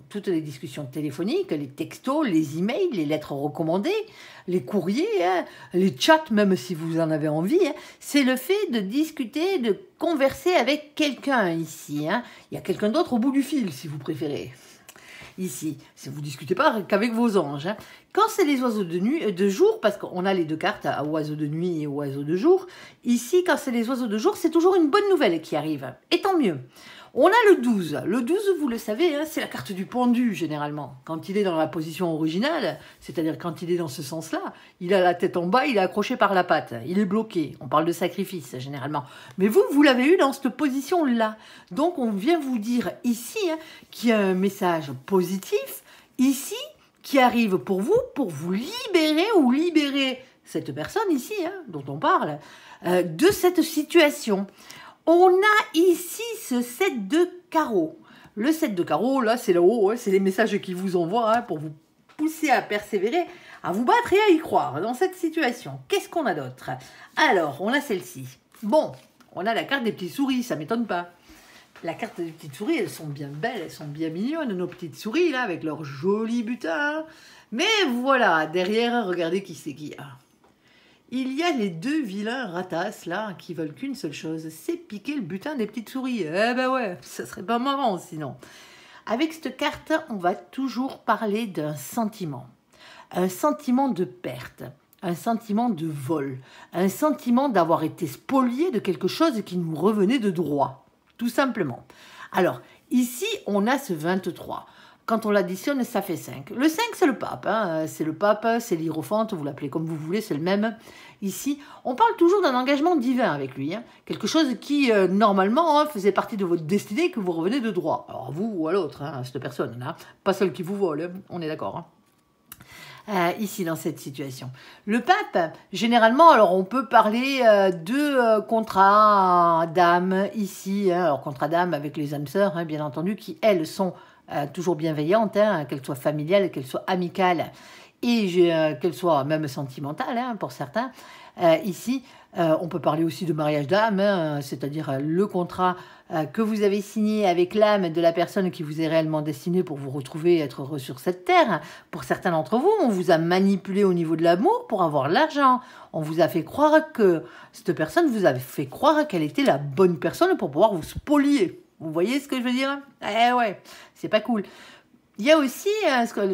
téléphoniques, les textos, les emails, les lettres recommandées, les courriers, hein, les chats, même si vous en avez envie. Hein. C'est le fait de discuter, de converser avec quelqu'un ici. Hein. Il y a quelqu'un d'autre au bout du fil, si vous préférez. Ici, si vous ne discutez pas qu'avec vos anges. Hein. Quand c'est les oiseaux de nuit, de jour, parce qu'on a les deux cartes, à oiseaux de nuit et oiseaux de jour, ici, quand c'est les oiseaux de jour, c'est toujours une bonne nouvelle qui arrive. Et tant mieux. On a le 12. Le 12, vous le savez, hein, c'est la carte du pendu, généralement. Quand il est dans la position originale, c'est-à-dire quand il est dans ce sens-là, il a la tête en bas, il est accroché par la patte. Il est bloqué. On parle de sacrifice, généralement. Mais vous l'avez eu dans cette position-là. Donc, on vient vous dire ici hein, qu'il y a un message positif, ici, qui arrive pour vous libérer ou libérer cette personne ici, hein, dont on parle, de cette situation. On a ici ce 7 de carreaux. Le 7 de carreaux, là, c'est là-haut, hein, c'est les messages qui vous envoient hein, pour vous pousser à persévérer, à vous battre et à y croire dans cette situation. Qu'est-ce qu'on a d'autre? Alors, on a celle-ci. Bon, on a la carte des petites souris, ça ne m'étonne pas. La carte des petites souris, elles sont bien belles, elles sont bien mignonnes, nos petites souris, là, avec leur joli butin. Mais voilà, derrière, regardez qui c'est qui y a. Il y a les deux vilains ratasses, là, qui veulent qu'une seule chose, c'est piquer le butin des petites souris. Eh ben ouais, ça serait pas marrant, sinon. Avec cette carte, on va toujours parler d'un sentiment. Un sentiment de perte, un sentiment de vol, un sentiment d'avoir été spolié de quelque chose qui nous revenait de droit. Tout simplement. Alors, ici, on a ce 23. Quand on l'additionne, ça fait 5. Le 5, c'est le pape. Hein. C'est le pape, c'est l'hiérophante, vous l'appelez comme vous voulez, c'est le même. Ici, on parle toujours d'un engagement divin avec lui. Hein. Quelque chose qui, normalement, hein, faisait partie de votre destinée, que vous revenez de droit. Alors, vous ou à l'autre, hein, cette personne-là. Pas celle qui vous vole, hein. On est d'accord. Hein. Ici dans cette situation. Le pape, généralement, alors on peut parler de contrat d'âme ici, hein, alors contrat d'âme avec les âmes sœurs, hein, bien entendu, qui elles sont toujours bienveillantes, hein, qu'elles soient familiales, qu'elles soient amicales et qu'elles soient même sentimentales hein, pour certains. Ici, on peut parler aussi de mariage d'âme, hein, c'est-à-dire le contrat que vous avez signé avec l'âme de la personne qui vous est réellement destinée pour vous retrouver et être heureux sur cette terre. Pour certains d'entre vous, on vous a manipulé au niveau de l'amour pour avoir l'argent. On vous a fait croire que cette personne vous avait fait croire qu'elle était la bonne personne pour pouvoir vous spolier. Vous voyez ce que je veux dire? Eh ouais, c'est pas cool. Il y a aussi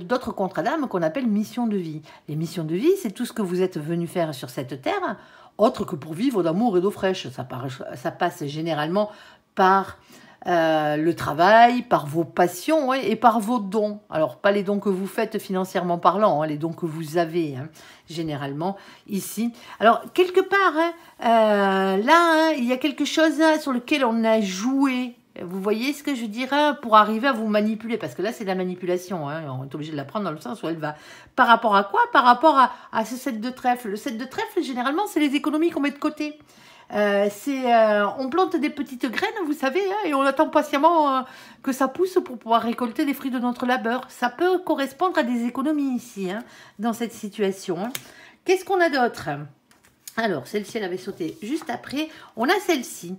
d'autres contrats d'âme qu'on appelle mission de vie. Les missions de vie, c'est tout ce que vous êtes venu faire sur cette terre, autre que pour vivre d'amour et d'eau fraîche. Ça passe généralement par le travail, par vos passions ouais, et par vos dons. Alors, pas les dons que vous faites financièrement parlant, hein, les dons que vous avez, hein, généralement, ici. Alors, quelque part, hein, là, hein, il y a quelque chose hein, sur lequel on a joué. Vous voyez ce que je dirais pour arriver à vous manipuler, parce que là c'est de la manipulation, hein. On est obligé de la prendre dans le sens où elle va. Par rapport à quoi? Par rapport à ce 7 de trèfle. Le 7 de trèfle, généralement, c'est les économies qu'on met de côté. On plante des petites graines, vous savez, hein, et on attend patiemment que ça pousse pour pouvoir récolter les fruits de notre labeur. Ça peut correspondre à des économies ici, hein, dans cette situation. Hein. Qu'est-ce qu'on a d'autre? Alors, celle-ci, elle avait sauté juste après. On a celle-ci.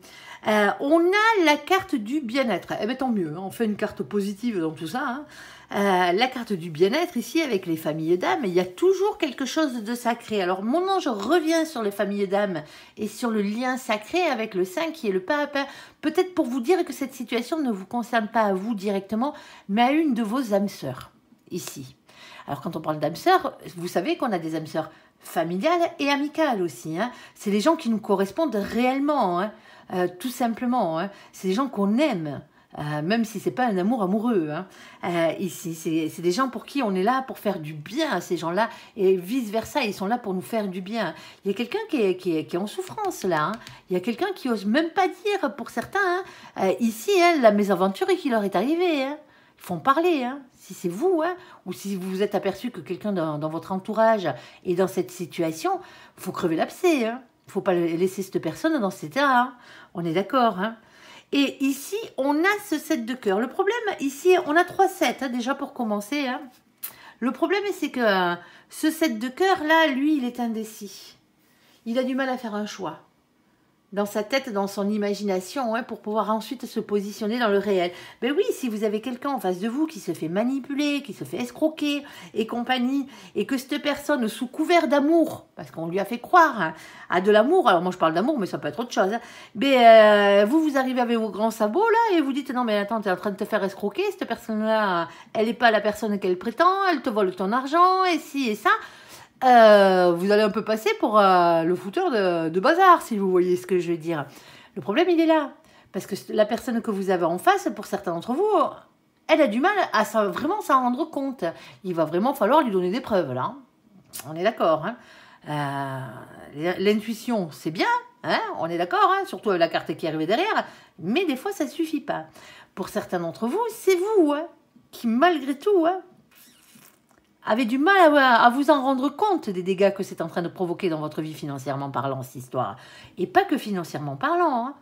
On a la carte du bien-être. Eh bien, tant mieux. Hein, on fait une carte positive dans tout ça. Hein. La carte du bien-être, ici, avec les familles d'âmes, il y a toujours quelque chose de sacré. Alors, mon ange revient sur les familles d'âmes et sur le lien sacré avec le saint qui est le pape. Peut-être pour vous dire que cette situation ne vous concerne pas à vous directement, mais à une de vos âmes sœurs, ici. Alors, quand on parle d'âmes sœurs, vous savez qu'on a des âmes sœurs familiales et amicales aussi. Hein. C'est les gens qui nous correspondent réellement, hein, tout simplement. Hein. C'est des gens qu'on aime, même si c'est pas un amour amoureux. Hein. Ici, c'est des gens pour qui on est là pour faire du bien à ces gens-là et vice-versa, ils sont là pour nous faire du bien. Il y a quelqu'un qui est en souffrance là. Hein. Il y a quelqu'un qui ose même pas dire pour certains, hein, ici, hein, la mésaventure qui leur est arrivée. Hein. Ils font parler, hein. Si c'est vous, hein, ou si vous vous êtes aperçu que quelqu'un dans votre entourage est dans cette situation, il faut crever l'abcès. Hein. Il ne faut pas laisser cette personne dans cet état. Hein. On est d'accord. Hein. Et ici, on a ce 7 de cœur. Le problème, ici, on a 3 7, hein, déjà pour commencer. Hein. Le problème, c'est que ce 7 de cœur, là, lui, il est indécis. Il a du mal à faire un choix. Dans sa tête, dans son imagination, hein, pour pouvoir ensuite se positionner dans le réel. Ben oui, si vous avez quelqu'un en face de vous qui se fait manipuler, qui se fait escroquer et compagnie, et que cette personne, sous couvert d'amour, parce qu'on lui a fait croire hein, à de l'amour, alors moi je parle d'amour, mais ça peut être autre chose, hein, ben, vous arrivez avec vos grands sabots là, et vous dites, non mais attends, tu es en train de te faire escroquer, cette personne-là, elle n'est pas la personne qu'elle prétend, elle te vole ton argent, et ci et ça. Vous allez un peu passer pour le fouteur de bazar, si vous voyez ce que je veux dire. Le problème, il est là. Parce que la personne que vous avez en face, pour certains d'entre vous, elle a du mal à vraiment s'en rendre compte. Il va vraiment falloir lui donner des preuves, là. On est d'accord. Hein. L'intuition, c'est bien. Hein, on est d'accord, hein, surtout avec la carte qui est arrivée derrière. Mais des fois, ça ne suffit pas. Pour certains d'entre vous, c'est vous hein, qui, malgré tout... Hein, avez du mal à vous en rendre compte des dégâts que c'est en train de provoquer dans votre vie financièrement parlant, cette histoire. Et pas que financièrement parlant. Hein.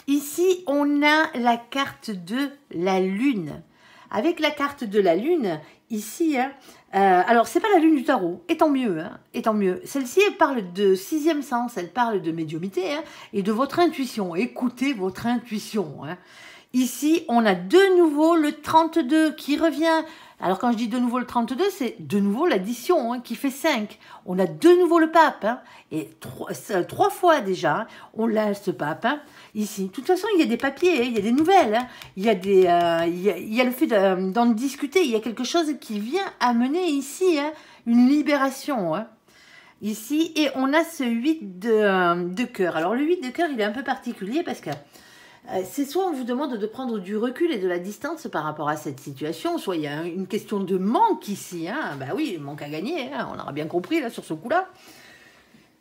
Ici, on a la carte de la Lune. Avec la carte de la Lune, ici, hein, alors c'est pas la Lune du tarot, et tant mieux. Hein, et tant mieux. Celle-ci, elle parle de 6e sens, elle parle de médiumnité hein, et de votre intuition. Écoutez votre intuition. Hein. Ici, on a de nouveau le 32 qui revient. Alors, quand je dis de nouveau le 32, c'est de nouveau l'addition hein, qui fait 5. On a de nouveau le pape. Hein, et 3 fois déjà, hein, on l'a ce pape. Hein, ici. De toute façon, il y a des papiers, hein, il y a des nouvelles. Hein, il y a le fait d'en discuter. Il y a quelque chose qui vient amener ici hein, une libération. Hein, ici, et on a ce 8 de cœur. Alors, le 8 de cœur, il est un peu particulier parce que c'est soit on vous demande de prendre du recul et de la distance par rapport à cette situation, soit il y a une question de manque ici. Hein. Ben oui, manque à gagner, hein, on aura bien compris là sur ce coup-là.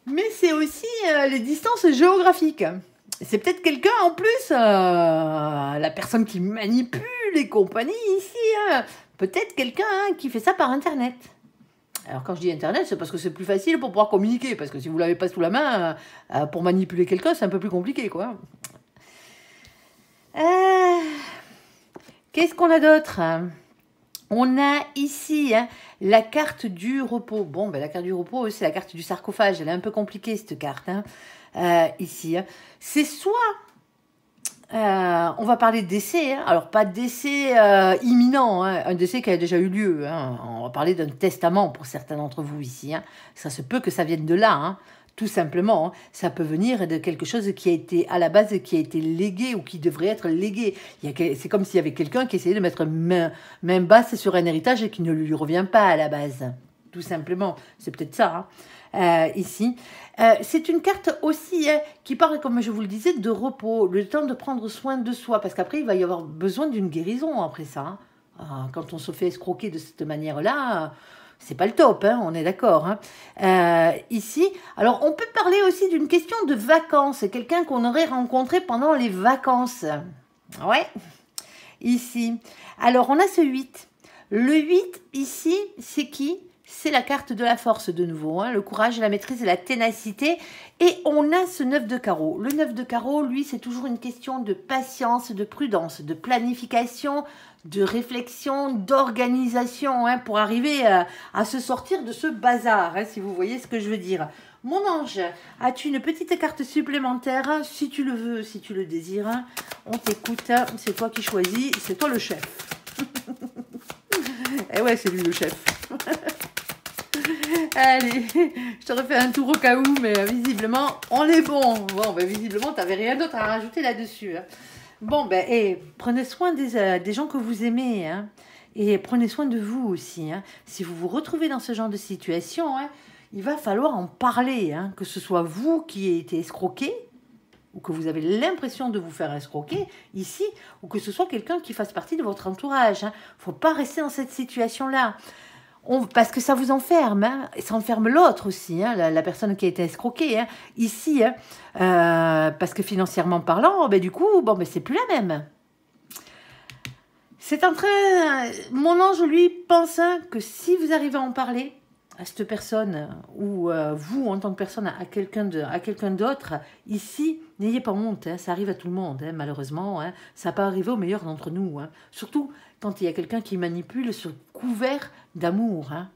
Mais c'est aussi les distances géographiques. C'est peut-être quelqu'un en plus, la personne qui manipule les compagnies ici, hein. Peut-être quelqu'un qui fait ça par Internet. Alors quand je dis Internet, c'est parce que c'est plus facile pour pouvoir communiquer, parce que si vous ne l'avez pas sous la main, pour manipuler quelqu'un, c'est un peu plus compliqué, quoi. Qu'est-ce qu'on a d'autre? On a ici la carte du repos. Bon, ben, la carte du repos, c'est la carte du sarcophage. Elle est un peu compliquée, cette carte, ici. C'est soit... on va parler de décès, hein. Alors pas de décès imminent, hein, un décès qui a déjà eu lieu. Hein. On va parler d'un testament pour certains d'entre vous ici. Hein. Ça se peut que ça vienne de là, hein. Tout simplement. Hein. Ça peut venir de quelque chose qui a été à la base, qui a été légué ou qui devrait être légué. C'est comme s'il y avait quelqu'un qui essayait de mettre main basse sur un héritage et qui ne lui revient pas à la base. Tout simplement. C'est peut-être ça. Hein. Ici. C'est une carte aussi qui parle, comme je vous le disais, de repos, le temps de prendre soin de soi, parce qu'après, il va y avoir besoin d'une guérison après ça. Hein. Quand on se fait escroquer de cette manière-là, c'est pas le top, hein, on est d'accord. Hein. Ici, alors on peut parler aussi d'une question de vacances, quelqu'un qu'on aurait rencontré pendant les vacances. Ouais, ici. Alors, on a ce 8. Le 8, ici, c'est qui ? C'est la carte de la force de nouveau, hein, le courage, la maîtrise et la ténacité. Et on a ce 9 de carreau. Le 9 de carreau, lui, c'est toujours une question de patience, de prudence, de planification, de réflexion, d'organisation, hein, pour arriver à se sortir de ce bazar, hein, si vous voyez ce que je veux dire. Mon ange, as-tu une petite carte supplémentaire? Si tu le veux, si tu le désires, on t'écoute, c'est toi qui choisis, c'est toi le chef. Eh ouais, c'est lui le chef. Allez, je te refais un tour au cas où, mais visiblement, on est bon. Bon, ben visiblement, tu n'avais rien d'autre à rajouter là-dessus. Hein. Bon, ben, prenez soin des gens que vous aimez, hein, et prenez soin de vous aussi. Hein. Si vous vous retrouvez dans ce genre de situation, hein, il va falloir en parler, hein, que ce soit vous qui ayez été escroqué, ou que vous avez l'impression de vous faire escroquer ici, ou que ce soit quelqu'un qui fasse partie de votre entourage. Il ne faut pas rester dans cette situation-là. Parce que ça vous enferme, hein, et ça enferme l'autre aussi, hein, la personne qui a été escroquée, hein, ici, hein, parce que financièrement parlant, ben, du coup, bon, ben, c'est plus la même. C'est en train, mon ange, lui, pense hein, que si vous arrivez à en parler à cette personne, ou vous, en tant que personne, à quelqu'un d'autre, ici, n'ayez pas honte, hein, ça arrive à tout le monde, hein, malheureusement, hein, ça peut arriver aux meilleurs d'entre nous, hein, surtout quand il y a quelqu'un qui manipule sur couvert d'amour, hein.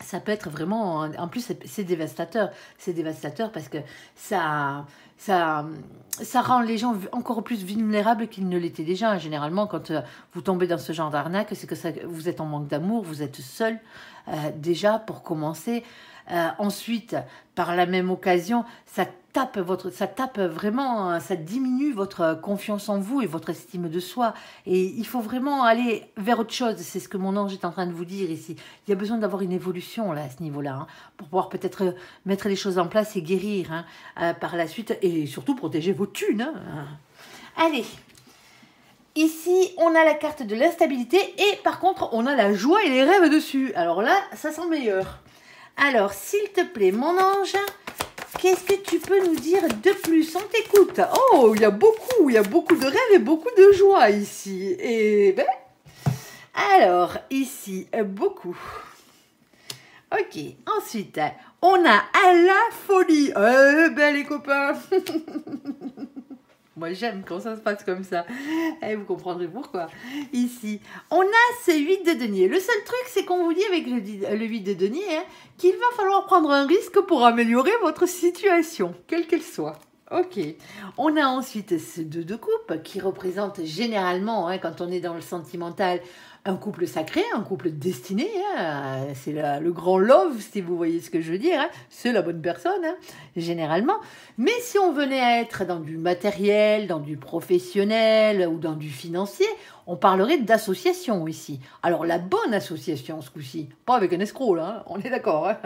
Ça peut être vraiment... En plus, c'est dévastateur. C'est dévastateur parce que ça rend les gens encore plus vulnérables qu'ils ne l'étaient déjà. Généralement, quand vous tombez dans ce genre d'arnaque, c'est que vous êtes en manque d'amour, vous êtes seul, déjà, pour commencer. Ensuite, par la même occasion, ça tape vraiment, ça diminue votre confiance en vous et votre estime de soi. Et il faut vraiment aller vers autre chose. C'est ce que mon ange est en train de vous dire ici. Il y a besoin d'avoir une évolution là, à ce niveau-là, hein, pour pouvoir peut-être mettre les choses en place et guérir hein, par la suite. Et surtout protéger vos thunes. Hein. Allez. Ici, on a la carte de l'instabilité et par contre, on a la joie et les rêves dessus. Alors là, ça sent meilleur. Alors, s'il te plaît, mon ange, qu'est-ce que tu peux nous dire de plus? On t'écoute. Oh, il y a beaucoup de rêves et beaucoup de joie ici. Et ben, alors, ici, beaucoup. Ok, ensuite, on a à la folie. Ben les copains. Moi, j'aime quand ça se passe comme ça. Et vous comprendrez pourquoi. Ici, on a ce 8 de denier. Le seul truc, c'est qu'on vous dit avec le 8 de denier hein, qu'il va falloir prendre un risque pour améliorer votre situation, quelle qu'elle soit. Ok. On a ensuite ce 2 de coupe qui représente généralement, hein, quand on est dans le sentimental, un couple sacré, un couple destiné. Hein, c'est le grand love, si vous voyez ce que je veux dire. Hein, c'est la bonne personne, hein, généralement. Mais si on venait à être dans du matériel, dans du professionnel ou dans du financier, on parlerait d'association ici. Alors, la bonne association, ce coup-ci. Pas avec un escroc, là. Hein, on est d'accord. Hein.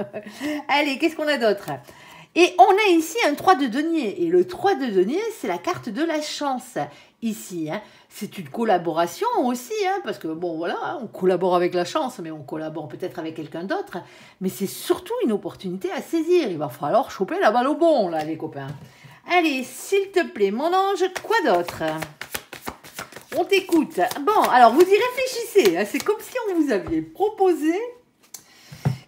Allez, qu'est-ce qu'on a d'autre? Et on a ici un 3 de denier. Et le 3 de denier, c'est la carte de la chance. Ici, hein. C'est une collaboration aussi, hein, parce que bon voilà, hein, on collabore avec la chance, mais on collabore peut-être avec quelqu'un d'autre. Mais c'est surtout une opportunité à saisir. Il va falloir choper la balle au bon, là, les copains. Allez, s'il te plaît, mon ange, quoi d'autre? On t'écoute. Bon, alors vous y réfléchissez. Hein, c'est comme si on vous avait proposé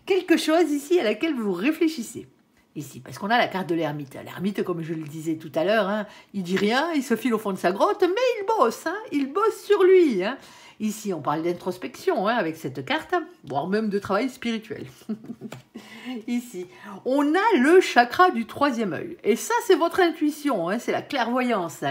quelque chose ici à laquelle vous réfléchissez. Ici, parce qu'on a la carte de l'ermite. L'ermite, comme je le disais tout à l'heure, hein, il dit rien, il se file au fond de sa grotte, mais il bosse, hein, il bosse sur lui. Hein. Ici, on parle d'introspection hein, avec cette carte, voire même de travail spirituel. Ici, on a le chakra du troisième œil. Et ça, c'est votre intuition, hein, c'est la clairvoyance.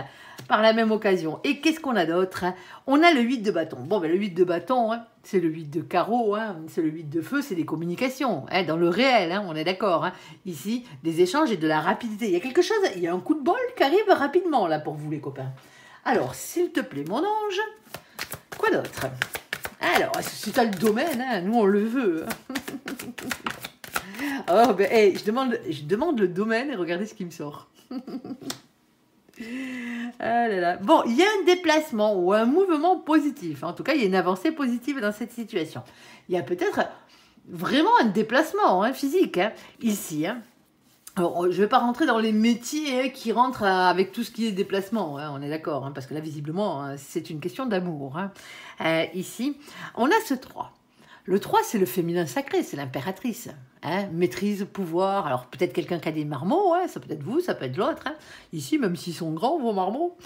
Par la même occasion. Et qu'est-ce qu'on a d'autre? On a le 8 de bâton. Bon, ben, le 8 de bâton, hein, c'est le 8 de carreau, hein, c'est le 8 de feu, c'est des communications, hein, dans le réel, hein, on est d'accord. Hein. Ici, des échanges et de la rapidité. Il y a quelque chose, il y a un coup de bol qui arrive rapidement, là, pour vous, les copains. Alors, s'il te plaît, mon ange, quoi d'autre? Alors, c'est ça le domaine, hein, nous, on le veut. Oh, ben, hey, je demande le domaine et regardez ce qui me sort. Ah là là. Bon, il y a un déplacement ou un mouvement positif. En tout cas, il y a une avancée positive dans cette situation. Il y a peut-être vraiment un déplacement hein, physique hein, ici. Hein. Alors, je ne vais pas rentrer dans les métiers hein, qui rentrent avec tout ce qui est déplacement. Hein, on est d'accord, hein, parce que là, visiblement, hein, c'est une question d'amour. Hein. Ici, on a ce 3. Le 3, c'est le féminin sacré, c'est l'impératrice. Hein, maîtrise, pouvoir. Alors, peut-être quelqu'un qui a des marmots, ouais, ça peut être vous, ça peut être l'autre. Hein. Ici, même s'ils sont grands, vos marmots,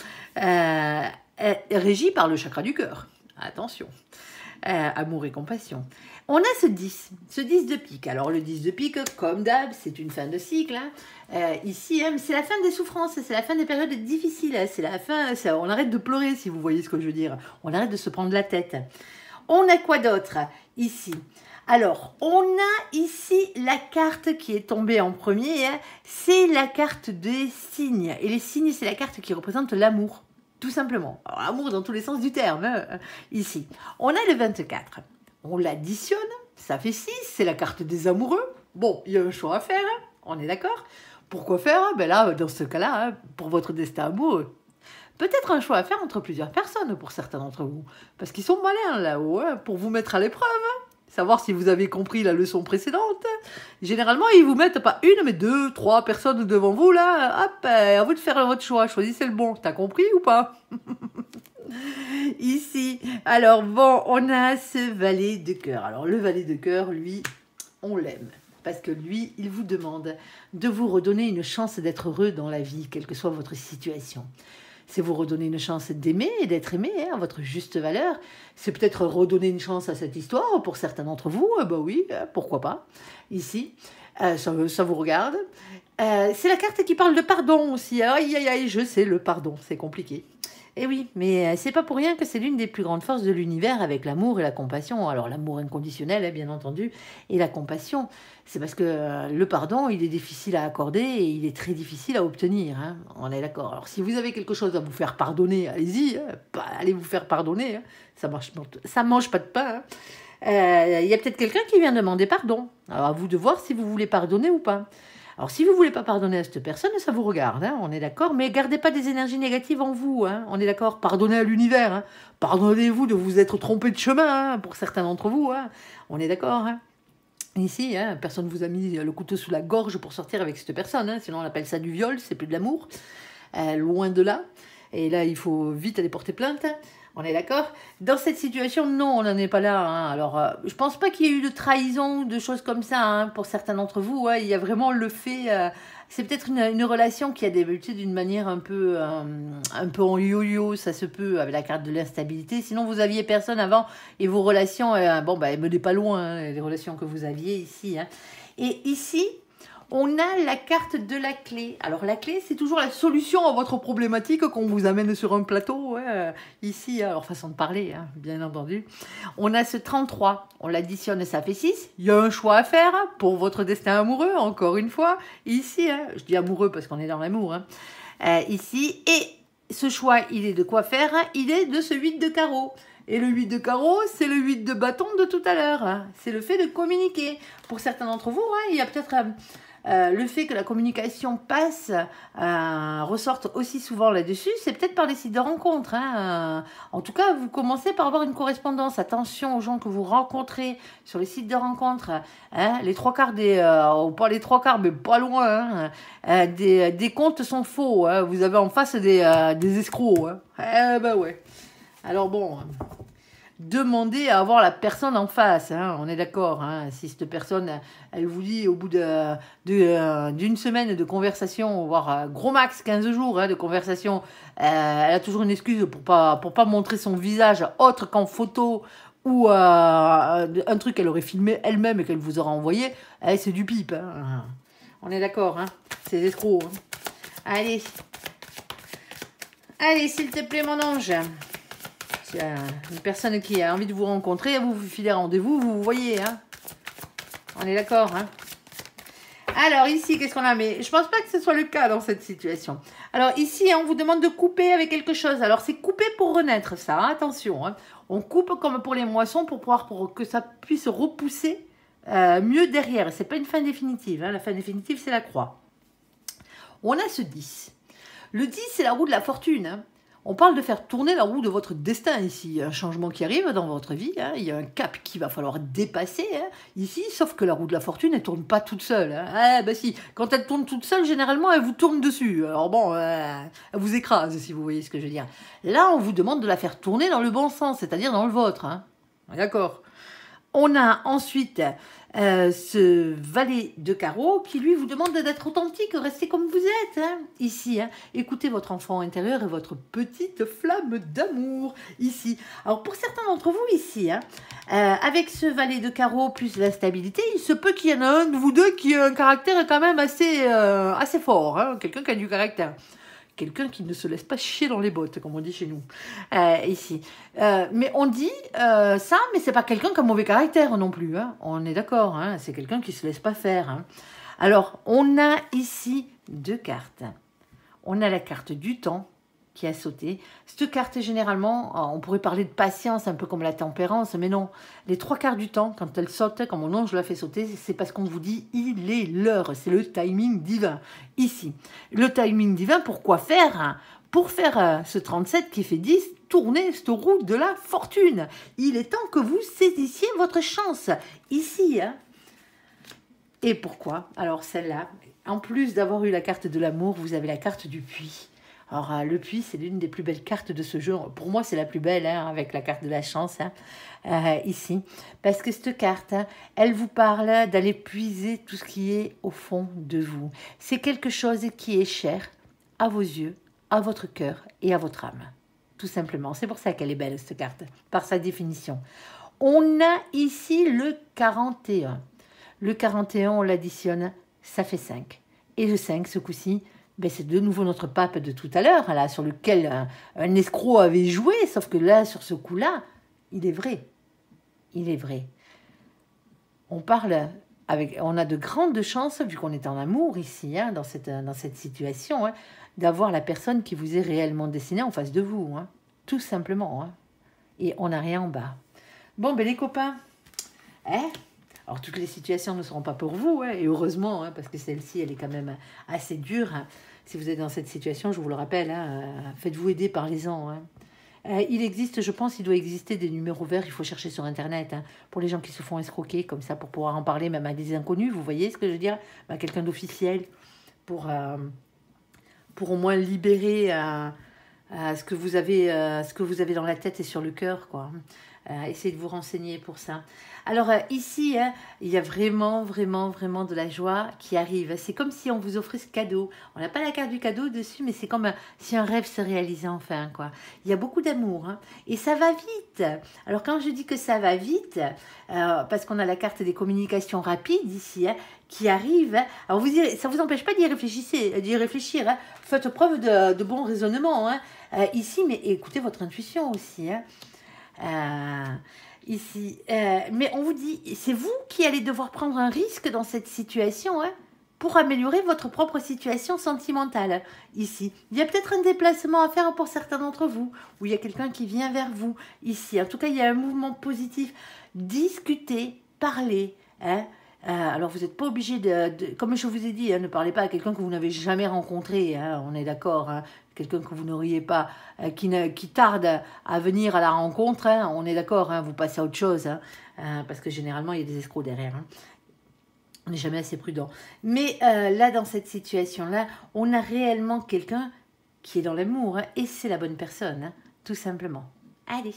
régi par le chakra du cœur. Attention. Amour et compassion. On a ce 10 de pique. Alors, le 10 de pique, comme d'hab, c'est une fin de cycle. Hein. Ici, hein, c'est la fin des souffrances, c'est la fin des périodes difficiles. Hein. C'est la fin, on arrête de pleurer, si vous voyez ce que je veux dire. On arrête de se prendre la tête. On a quoi d'autre ici? Alors, on a ici la carte qui est tombée en premier, hein, c'est la carte des signes. Et les signes, c'est la carte qui représente l'amour, tout simplement. Alors, l'amour dans tous les sens du terme, hein, ici. On a le 24. On l'additionne, ça fait 6, c'est la carte des amoureux. Bon, il y a un choix à faire, hein, on est d'accord? Pourquoi faire? Ben là, dans ce cas-là, hein, pour votre destin amoureux. Peut-être un choix à faire entre plusieurs personnes pour certains d'entre vous. Parce qu'ils sont malins là-haut, hein, pour vous mettre à l'épreuve. Hein. Savoir si vous avez compris la leçon précédente. Généralement, ils vous mettent pas une, mais 2, 3 personnes devant vous là. Hop, à vous de faire votre choix. Choisissez le bon. T'as compris ou pas? Ici. Alors bon, on a ce valet de cœur. Alors le valet de cœur, lui, on l'aime. Parce que lui, il vous demande de vous redonner une chance d'être heureux dans la vie, quelle que soit votre situation. C'est vous redonner une chance d'aimer et d'être aimé hein, à votre juste valeur. C'est peut-être redonner une chance à cette histoire pour certains d'entre vous. Ben oui, pourquoi pas. Ici, ça vous regarde. C'est la carte qui parle de pardon aussi. Aïe, aïe, aïe, je sais, le pardon, c'est compliqué. Et oui, mais c'est pas pour rien que c'est l'une des plus grandes forces de l'univers avec l'amour et la compassion. Alors l'amour inconditionnel, hein, bien entendu, et la compassion, c'est parce que le pardon, il est difficile à accorder et il est très difficile à obtenir. Hein. On est d'accord. Alors si vous avez quelque chose à vous faire pardonner, allez-y, hein, allez vous faire pardonner. Hein. Ça mange pas de pain. Il y a peut-être quelqu'un qui vient demander pardon. Alors à vous de voir si vous voulez pardonner ou pas. Alors, si vous ne voulez pas pardonner à cette personne, ça vous regarde, hein, on est d'accord, mais gardez pas des énergies négatives en vous, hein, on est d'accord, pardonnez à l'univers, hein, pardonnez-vous de vous être trompé de chemin, hein, pour certains d'entre vous, hein, on est d'accord. Hein. Ici, hein, personne ne vous a mis le couteau sous la gorge pour sortir avec cette personne, hein, sinon on appelle ça du viol, c'est plus de l'amour, loin de là, et là il faut vite aller porter plainte. On est d'accord? Dans cette situation, non, on n'en est pas là. Hein. Alors, je pense pas qu'il y ait eu de trahison ou de choses comme ça hein, pour certains d'entre vous. Ouais. Il y a vraiment le fait... c'est peut-être une relation qui a débuté d'une manière un peu en yo-yo. Ça se peut avec la carte de l'instabilité. Sinon, vous aviez personne avant et vos relations... bon, bah, elles menaient pas loin, hein, les relations que vous aviez ici. Hein. Et ici... on a la carte de la clé. Alors la clé, c'est toujours la solution à votre problématique qu'on vous amène sur un plateau. Ouais. Ici, alors façon de parler, hein, bien entendu. On a ce 33, on l'additionne, ça fait 6. Il y a un choix à faire pour votre destin amoureux, encore une fois. Ici, hein, je dis amoureux parce qu'on est dans l'amour. Hein. Ici, et ce choix, il est de quoi faire? Il est de ce 8 de carreau. Et le 8 de carreau, c'est le 8 de bâton de tout à l'heure. C'est le fait de communiquer. Pour certains d'entre vous, hein, il y a peut-être le fait que la communication passe, ressorte aussi souvent là-dessus, c'est peut-être par les sites de rencontres. Hein. En tout cas, vous commencez par avoir une correspondance. Attention aux gens que vous rencontrez sur les sites de rencontres. Hein. Les trois quarts ou pas les trois quarts, mais pas loin, hein, des comptes sont faux. Hein. Vous avez en face des escrocs. Hein. Eh ben ouais. Alors bon... Demandez à avoir la personne en face, hein, on est d'accord. Hein, si cette personne, elle vous dit au bout d'une semaine de conversation, voire gros max 15 jours hein, de conversation, elle a toujours une excuse pour pas montrer son visage autre qu'en photo ou un truc qu'elle aurait filmé elle-même et qu'elle vous aura envoyé, c'est du pipe. Hein. On est d'accord, hein, c'est des escrocs. Hein. Allez, s'il te plaît, mon ange. Une personne qui a envie de vous rencontrer, vous filez rendez-vous, vous voyez, hein. On est d'accord, hein. Alors ici, qu'est-ce qu'on a? Mais je pense pas que ce soit le cas dans cette situation. Alors ici, on vous demande de couper avec quelque chose. Alors c'est couper pour renaître, ça, hein, attention. Hein. On coupe comme pour les moissons pour que ça puisse repousser mieux derrière. C'est pas une fin définitive, hein. La fin définitive, c'est la croix. On a ce 10. Le 10, c'est la roue de la fortune, hein. On parle de faire tourner la roue de votre destin ici. Il y a un changement qui arrive dans votre vie. Hein. Il y a un cap qu'il va falloir dépasser hein, ici. Sauf que la roue de la fortune, elle ne tourne pas toute seule. Hein. Ah, bah si, quand elle tourne toute seule, généralement, elle vous tourne dessus. Alors bon, elle vous écrase, si vous voyez ce que je veux dire. Là, on vous demande de la faire tourner dans le bon sens, c'est-à-dire dans le vôtre. Hein. D'accord. On a ensuite ce valet de carreau qui lui vous demande d'être authentique, restez comme vous êtes hein, ici. Hein. Écoutez votre enfant intérieur et votre petite flamme d'amour ici. Alors pour certains d'entre vous ici, hein, avec ce valet de carreau plus la stabilité, il se peut qu'il y en ait un de vous deux qui a un caractère quand même assez fort, hein, quelqu'un qui a du caractère. Quelqu'un qui ne se laisse pas chier dans les bottes, comme on dit chez nous, ici. Mais on dit ça, mais c'est pas quelqu'un qui a mauvais caractère non plus. Hein. On est d'accord, hein, c'est quelqu'un qui se laisse pas faire. Hein. Alors, on a ici 2 cartes. On a la carte du temps qui a sauté. Cette carte, généralement, on pourrait parler de patience, un peu comme la tempérance, mais non. Les 3 quarts du temps, quand elle saute, quand mon ange la fait sauter, c'est parce qu'on vous dit, il est l'heure. C'est le timing divin, ici. Le timing divin, pour quoi faire? Pour faire ce 37 qui fait 10, tourner cette roue de la fortune. Il est temps que vous saisissiez votre chance, ici. Hein. Et pourquoi? Alors celle-là, en plus d'avoir eu la carte de l'amour, vous avez la carte du puits. Alors, le puits, c'est l'une des plus belles cartes de ce jeu. Pour moi, c'est la plus belle, hein, avec la carte de la chance, hein, ici. Parce que cette carte, hein, elle vous parle d'aller puiser tout ce qui est au fond de vous. C'est quelque chose qui est cher à vos yeux, à votre cœur et à votre âme. Tout simplement. C'est pour ça qu'elle est belle, cette carte, par sa définition. On a ici le 41. Le 41, on l'additionne, ça fait 5. Et le 5, ce coup-ci, ben c'est de nouveau notre pape de tout à l'heure, là, sur lequel un escroc avait joué, sauf que là, sur ce coup-là, il est vrai. Il est vrai. On a de grandes chances, vu qu'on est en amour ici, hein, dans cette situation, hein, d'avoir la personne qui vous est réellement destinée en face de vous. Hein, tout simplement. Hein, et on n'a rien en bas. Bon, ben les copains, hein, alors toutes les situations ne seront pas pour vous, hein, et heureusement, hein, parce que celle-ci, elle est quand même assez dure. Hein. Si vous êtes dans cette situation, je vous le rappelle, hein, faites-vous aider, parlez-en. Hein. Il existe, je pense, il doit exister des numéros verts, il faut chercher sur Internet, hein, pour les gens qui se font escroquer, comme ça, pour pouvoir en parler même à des inconnus, vous voyez ce que je veux dire, à quelqu'un d'officiel, pour au moins libérer ce que vous avez dans la tête et sur le cœur, quoi. Essayez de vous renseigner pour ça. Alors ici, hein, il y a vraiment, vraiment, vraiment de la joie qui arrive. C'est comme si on vous offrait ce cadeau. On n'a pas la carte du cadeau dessus, mais c'est comme si un rêve se réalisait enfin, quoi. Il y a beaucoup d'amour, hein, et ça va vite. Alors quand je dis que ça va vite, parce qu'on a la carte des communications rapides ici, hein, qui arrive. Hein. Alors vous direz, ça ne vous empêche pas d'y réfléchir. Hein. Faites preuve de bon raisonnement, hein, ici, mais écoutez votre intuition aussi, hein. Ici, mais on vous dit, c'est vous qui allez devoir prendre un risque dans cette situation, hein, pour améliorer votre propre situation sentimentale. Ici, il y a peut-être un déplacement à faire pour certains d'entre vous, ou il y a quelqu'un qui vient vers vous. Ici, en tout cas, il y a un mouvement positif. Discutez, parlez, hein. Alors, vous n'êtes pas obligé comme je vous ai dit, hein, ne parlez pas à quelqu'un que vous n'avez jamais rencontré, hein, on est d'accord, hein, quelqu'un que vous n'auriez pas, qui tarde à venir à la rencontre, hein, on est d'accord, hein, vous passez à autre chose, hein, parce que généralement, il y a des escrocs derrière. Hein. On n'est jamais assez prudent. Mais là, dans cette situation-là, on a réellement quelqu'un qui est dans l'amour, hein, et c'est la bonne personne, hein, tout simplement. Allez,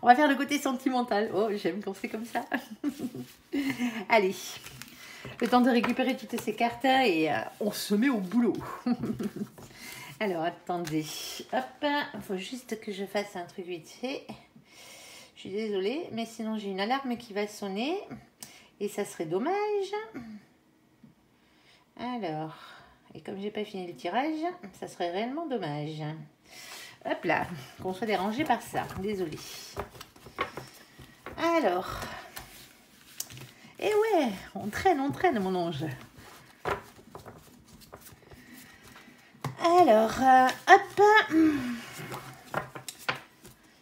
on va faire le côté sentimental. Oh, j'aime quand c'est comme ça. Allez, le temps de récupérer toutes ces cartes et on se met au boulot. Alors, attendez. Hop, il faut juste que je fasse un truc vite fait. Je suis désolée, mais sinon j'ai une alarme qui va sonner et ça serait dommage. Alors, et comme j'ai pas fini le tirage, ça serait réellement dommage. Hop là, qu'on soit dérangé par ça. Désolée. Alors, et ouais, on traîne, mon ange. Alors, hop.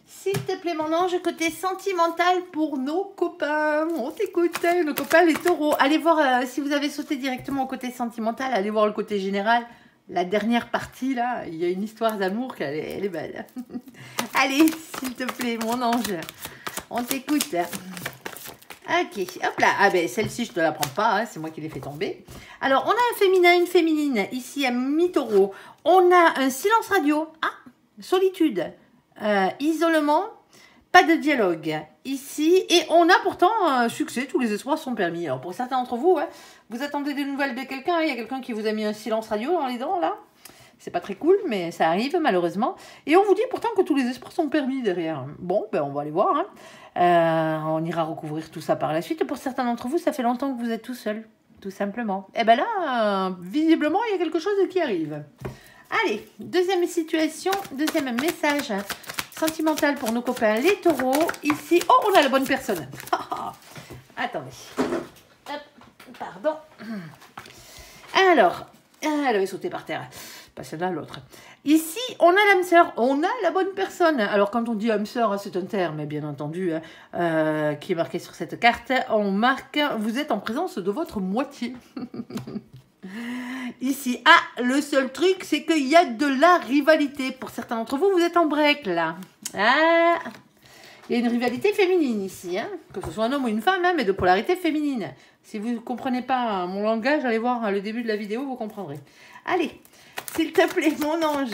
S'il te plaît, mon ange, côté sentimental pour nos copains. On t'écoute, nos copains, les taureaux. Allez voir, si vous avez sauté directement au côté sentimental, allez voir le côté général. La dernière partie, là, il y a une histoire d'amour, elle est belle. Allez, s'il te plaît, mon ange, on t'écoute. Ok, hop là. Ah ben, celle-ci, je ne te la prends pas, hein, c'est moi qui l'ai fait tomber. Alors, on a un féminin, une féminine, ici, à mi-taureau. On a un silence radio. Ah, solitude, isolement, pas de dialogue, ici. Et on a pourtant un succès, tous les espoirs sont permis. Alors, pour certains d'entre vous, hein, vous attendez des nouvelles de quelqu'un, il y a quelqu'un qui vous a mis un silence radio dans les dents, là. C'est pas très cool, mais ça arrive, malheureusement. Et on vous dit pourtant que tous les espoirs sont permis derrière. Bon, ben on va aller voir. Hein. On ira recouvrir tout ça par la suite. Pour certains d'entre vous, ça fait longtemps que vous êtes tout seul, tout simplement. Et ben là, visiblement, il y a quelque chose qui arrive. Allez, deuxième situation, deuxième message sentimental pour nos copains, les taureaux. Ici, oh, on a la bonne personne. Attendez. Hop, pardon. Alors, elle avait sauté par terre. Pas celle-là, l'autre. Ici, on a l'âme sœur, on a la bonne personne. Alors, quand on dit âme sœur, c'est un terme, bien entendu, qui est marqué sur cette carte. On marque, vous êtes en présence de votre moitié. Ici, le seul truc, c'est qu'il y a de la rivalité. Pour certains d'entre vous, vous êtes en break, là. Ah, il y a une rivalité féminine ici, hein, que ce soit un homme ou une femme, hein, mais de polarité féminine. Si vous ne comprenez pas mon langage, allez voir le début de la vidéo, vous comprendrez. Allez, s'il te plaît, mon ange.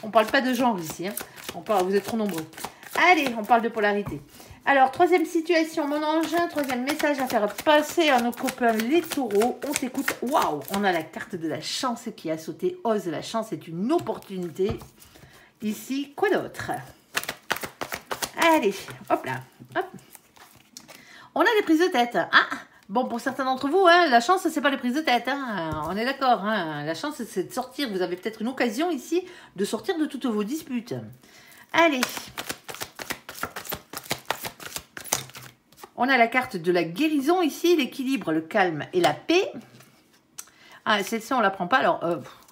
On ne parle pas de genre ici. Hein. Vous êtes trop nombreux. Allez, on parle de polarité. Alors, troisième situation, mon ange. Troisième message à faire passer à nos copains, les taureaux. On t'écoute. Waouh, on a la carte de la chance qui a sauté. Ose, la chance est une opportunité. Ici, quoi d'autre? Allez, hop là. Hop. On a des prises de tête. Bon, pour certains d'entre vous, hein, la chance, c'est pas les prises de tête. Hein, on est d'accord. Hein, la chance, c'est de sortir. Vous avez peut-être une occasion ici de sortir de toutes vos disputes. Allez. On a la carte de la guérison ici, l'équilibre, le calme et la paix. Ah, celle-ci, on ne la prend pas. Alors,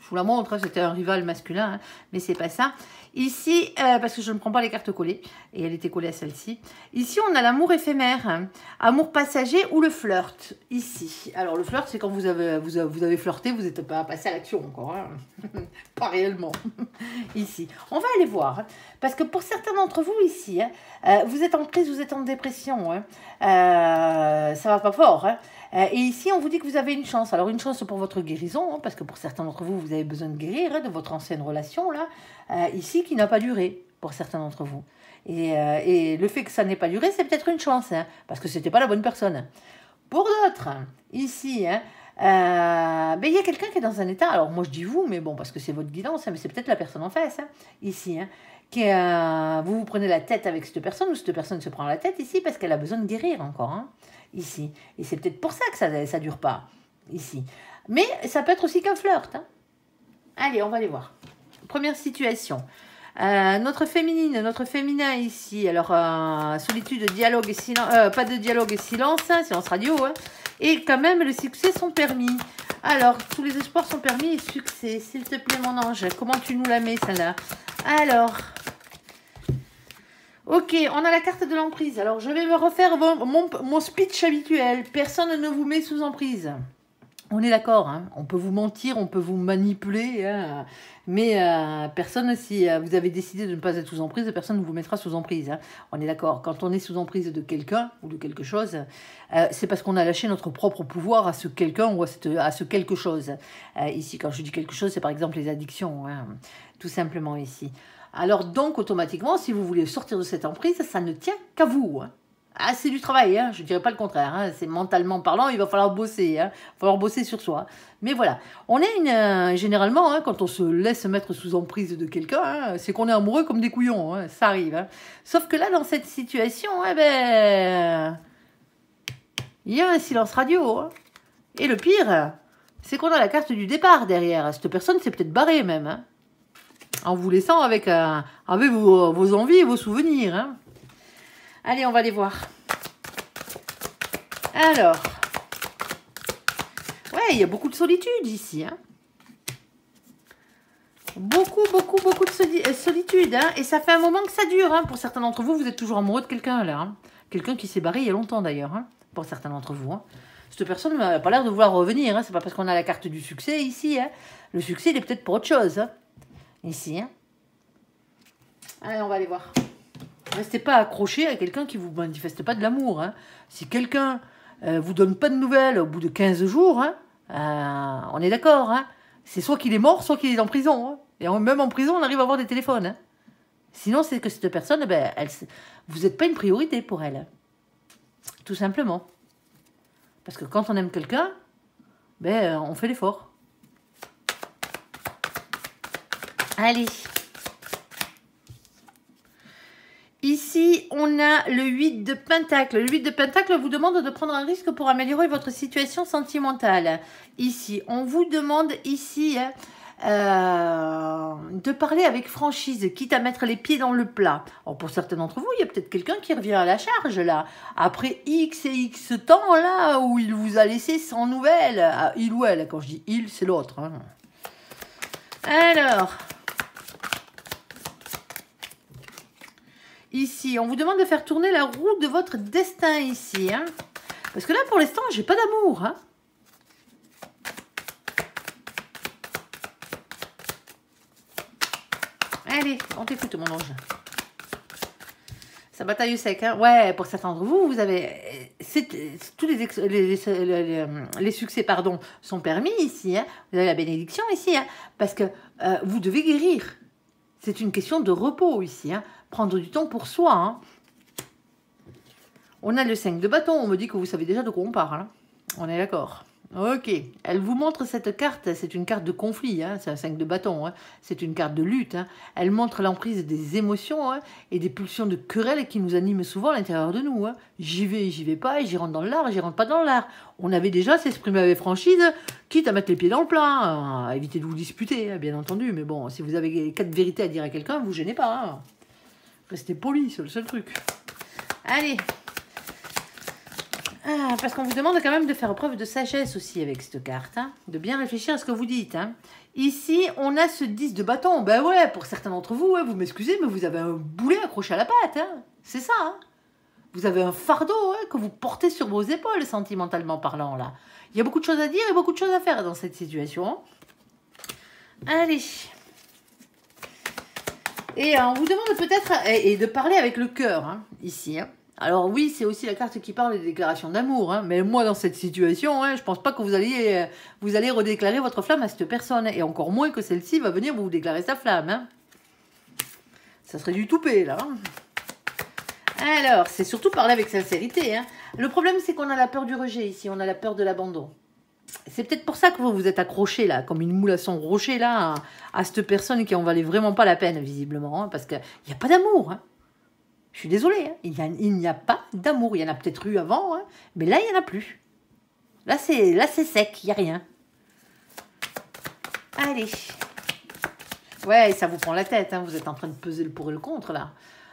je vous la montre, c'était un rival masculin, hein, mais c'est pas ça. Ici, parce que je ne prends pas les cartes collées, et elle était collée à celle-ci. Ici, on a l'amour éphémère, hein, amour passager ou le flirt, ici. Alors, le flirt, c'est quand vous avez flirté, vous n'êtes pas passé à l'action encore. Hein. Pas réellement. Ici. On va aller voir, hein, parce que pour certains d'entre vous, ici, hein, vous êtes en crise, vous êtes en dépression. Hein, ça va pas fort. Hein. Et ici, on vous dit que vous avez une chance. Alors, une chance pour votre guérison, hein, parce que pour certains d'entre vous, vous avez besoin de guérir hein, de votre ancienne relation, là. Ici, qui n'a pas duré, pour certains d'entre vous. Et le fait que ça n'ait pas duré, c'est peut-être une chance, hein, parce que c'était pas la bonne personne. Pour d'autres, ici, hein, ben, il y a quelqu'un qui est dans un état, alors moi je dis vous, mais bon, parce que c'est votre guidance, hein, mais c'est peut-être la personne en face, hein, ici, hein, qui vous prenez la tête avec cette personne, ou cette personne se prend la tête ici, parce qu'elle a besoin de guérir encore, hein, ici. Et c'est peut-être pour ça que ça ne dure pas, ici. Mais ça peut être aussi qu'un flirt. Hein. Allez, on va aller voir. Première situation. Notre féminin ici, alors solitude, dialogue et silence, pas de dialogue et silence, hein, silence radio, hein, et quand même les succès sont permis. Alors, tous les espoirs sont permis et succès, s'il te plaît mon ange, comment tu nous la mets celle-là? Alors, Ok, on a la carte de l'emprise. Alors, je vais me refaire mon speech habituel. Personne ne vous met sous emprise. On est d'accord, hein, on peut vous mentir, on peut vous manipuler, hein, mais personne, si vous avez décidé de ne pas être sous emprise, personne ne vous mettra sous emprise. Hein. On est d'accord, quand on est sous emprise de quelqu'un ou de quelque chose, c'est parce qu'on a lâché notre propre pouvoir à ce quelqu'un ou à ce quelque chose. Ici, quand je dis quelque chose, c'est par exemple les addictions, hein, tout simplement ici. Alors donc, automatiquement, si vous voulez sortir de cette emprise, ça ne tient qu'à vous. Hein. Ah, c'est du travail, hein, je ne dirais pas le contraire. Hein, c'est mentalement parlant, il va falloir bosser. Hein, il va falloir bosser sur soi. Mais voilà, on est généralement, hein, quand on se laisse mettre sous emprise de quelqu'un, hein, c'est qu'on est amoureux comme des couillons. Hein, ça arrive. Hein. Sauf que là, dans cette situation, eh ben, il y a un silence radio. Hein. Et le pire, c'est qu'on a la carte du départ derrière. Cette personne s'est peut-être barrée même. Hein, en vous laissant avec vos envies et vos souvenirs. Hein. Allez, on va les voir. Alors. Ouais, il y a beaucoup de solitude ici. Hein. Beaucoup de solitude. Hein. Et ça fait un moment que ça dure. Hein. Pour certains d'entre vous, vous êtes toujours amoureux de quelqu'un là. Hein. Quelqu'un qui s'est barré il y a longtemps d'ailleurs. Hein. Pour certains d'entre vous. Hein. Cette personne n'a pas l'air de vouloir revenir. Hein. C'est pas parce qu'on a la carte du succès ici. Hein. Le succès, il est peut-être pour autre chose. Hein. Ici. Hein. Allez, on va aller voir. Restez pas accroché à quelqu'un qui vous manifeste pas de l'amour. Hein. Si quelqu'un vous donne pas de nouvelles au bout de 15 jours, hein, on est d'accord. Hein. C'est soit qu'il est mort, soit qu'il est en prison. Hein. Et même en prison, on arrive à avoir des téléphones. Hein. Sinon, c'est que cette personne, ben, vous n'êtes pas une priorité pour elle. Tout simplement. Parce que quand on aime quelqu'un, ben, on fait l'effort. Allez. Ici, on a le 8 de Pentacle. Le 8 de Pentacle vous demande de prendre un risque pour améliorer votre situation sentimentale. Ici, on vous demande ici de parler avec franchise, quitte à mettre les pieds dans le plat. Alors, pour certains d'entre vous, il y a peut-être quelqu'un qui revient à la charge, là. Après X et X temps, là, où il vous a laissé sans nouvelles. Il ou elle, quand je dis il, c'est l'autre. Hein. Alors... Ici, on vous demande de faire tourner la roue de votre destin ici. Hein. Parce que là, pour l'instant, j'ai pas d'amour. Hein. Allez, on t'écoute, mon ange. Ça bataille sec. Hein. Ouais, pour certains d'entre vous, vous avez... tous les succès pardon, sont permis ici. Hein. Vous avez la bénédiction ici. Hein. Parce que vous devez guérir. C'est une question de repos ici. Hein. Prendre du temps pour soi. Hein. On a le 5 de bâton. On me dit que vous savez déjà de quoi on parle. Hein. On est d'accord. Ok. Elle vous montre cette carte. C'est une carte de conflit. Hein. C'est un 5 de bâton. Hein. C'est une carte de lutte. Hein. Elle montre l'emprise des émotions hein, et des pulsions de querelle qui nous animent souvent à l'intérieur de nous. Hein. J'y vais pas. J'y rentre dans l'art. J'y rentre pas dans l'art. On avait déjà s'exprimer avec franchise, quitte à mettre les pieds dans le plat. Hein. À éviter de vous disputer, hein, bien entendu. Mais bon, si vous avez 4 vérités à dire à quelqu'un, vous gênez pas. Hein. Restez poli, c'est le seul truc. Allez. Ah, parce qu'on vous demande quand même de faire preuve de sagesse aussi avec cette carte. Hein, de bien réfléchir à ce que vous dites. Hein. Ici, on a ce 10 de bâton. Ben ouais, pour certains d'entre vous, hein, vous m'excusez, mais vous avez un boulet accroché à la patte. Hein. C'est ça. Hein. Vous avez un fardeau hein, que vous portez sur vos épaules, sentimentalement parlant. Là. Il y a beaucoup de choses à dire et beaucoup de choses à faire dans cette situation. Allez. Et on vous demande peut-être de parler avec le cœur, hein, ici. Hein. Alors oui, c'est aussi la carte qui parle des déclarations d'amour. Hein, mais moi, dans cette situation, hein, je pense pas que vous allez redéclarer votre flamme à cette personne. Et encore moins que celle-ci va venir vous déclarer sa flamme. Hein. Ça serait du toupet, là. Hein. Alors, c'est surtout parler avec sincérité. Hein. Le problème, c'est qu'on a la peur du rejet ici. On a la peur de l'abandon. C'est peut-être pour ça que vous vous êtes accroché là, comme une moule à son rocher là, à cette personne qui en valait vraiment pas la peine visiblement, hein, parce qu'il n'y a pas d'amour. Hein. Je suis désolée, hein, il n'y a pas d'amour. Il y en a peut-être eu avant, hein, mais là il n'y en a plus. Là c'est sec, il n'y a rien. Allez. Ouais, ça vous prend la tête, hein, vous êtes en train de peser le pour et le contre là.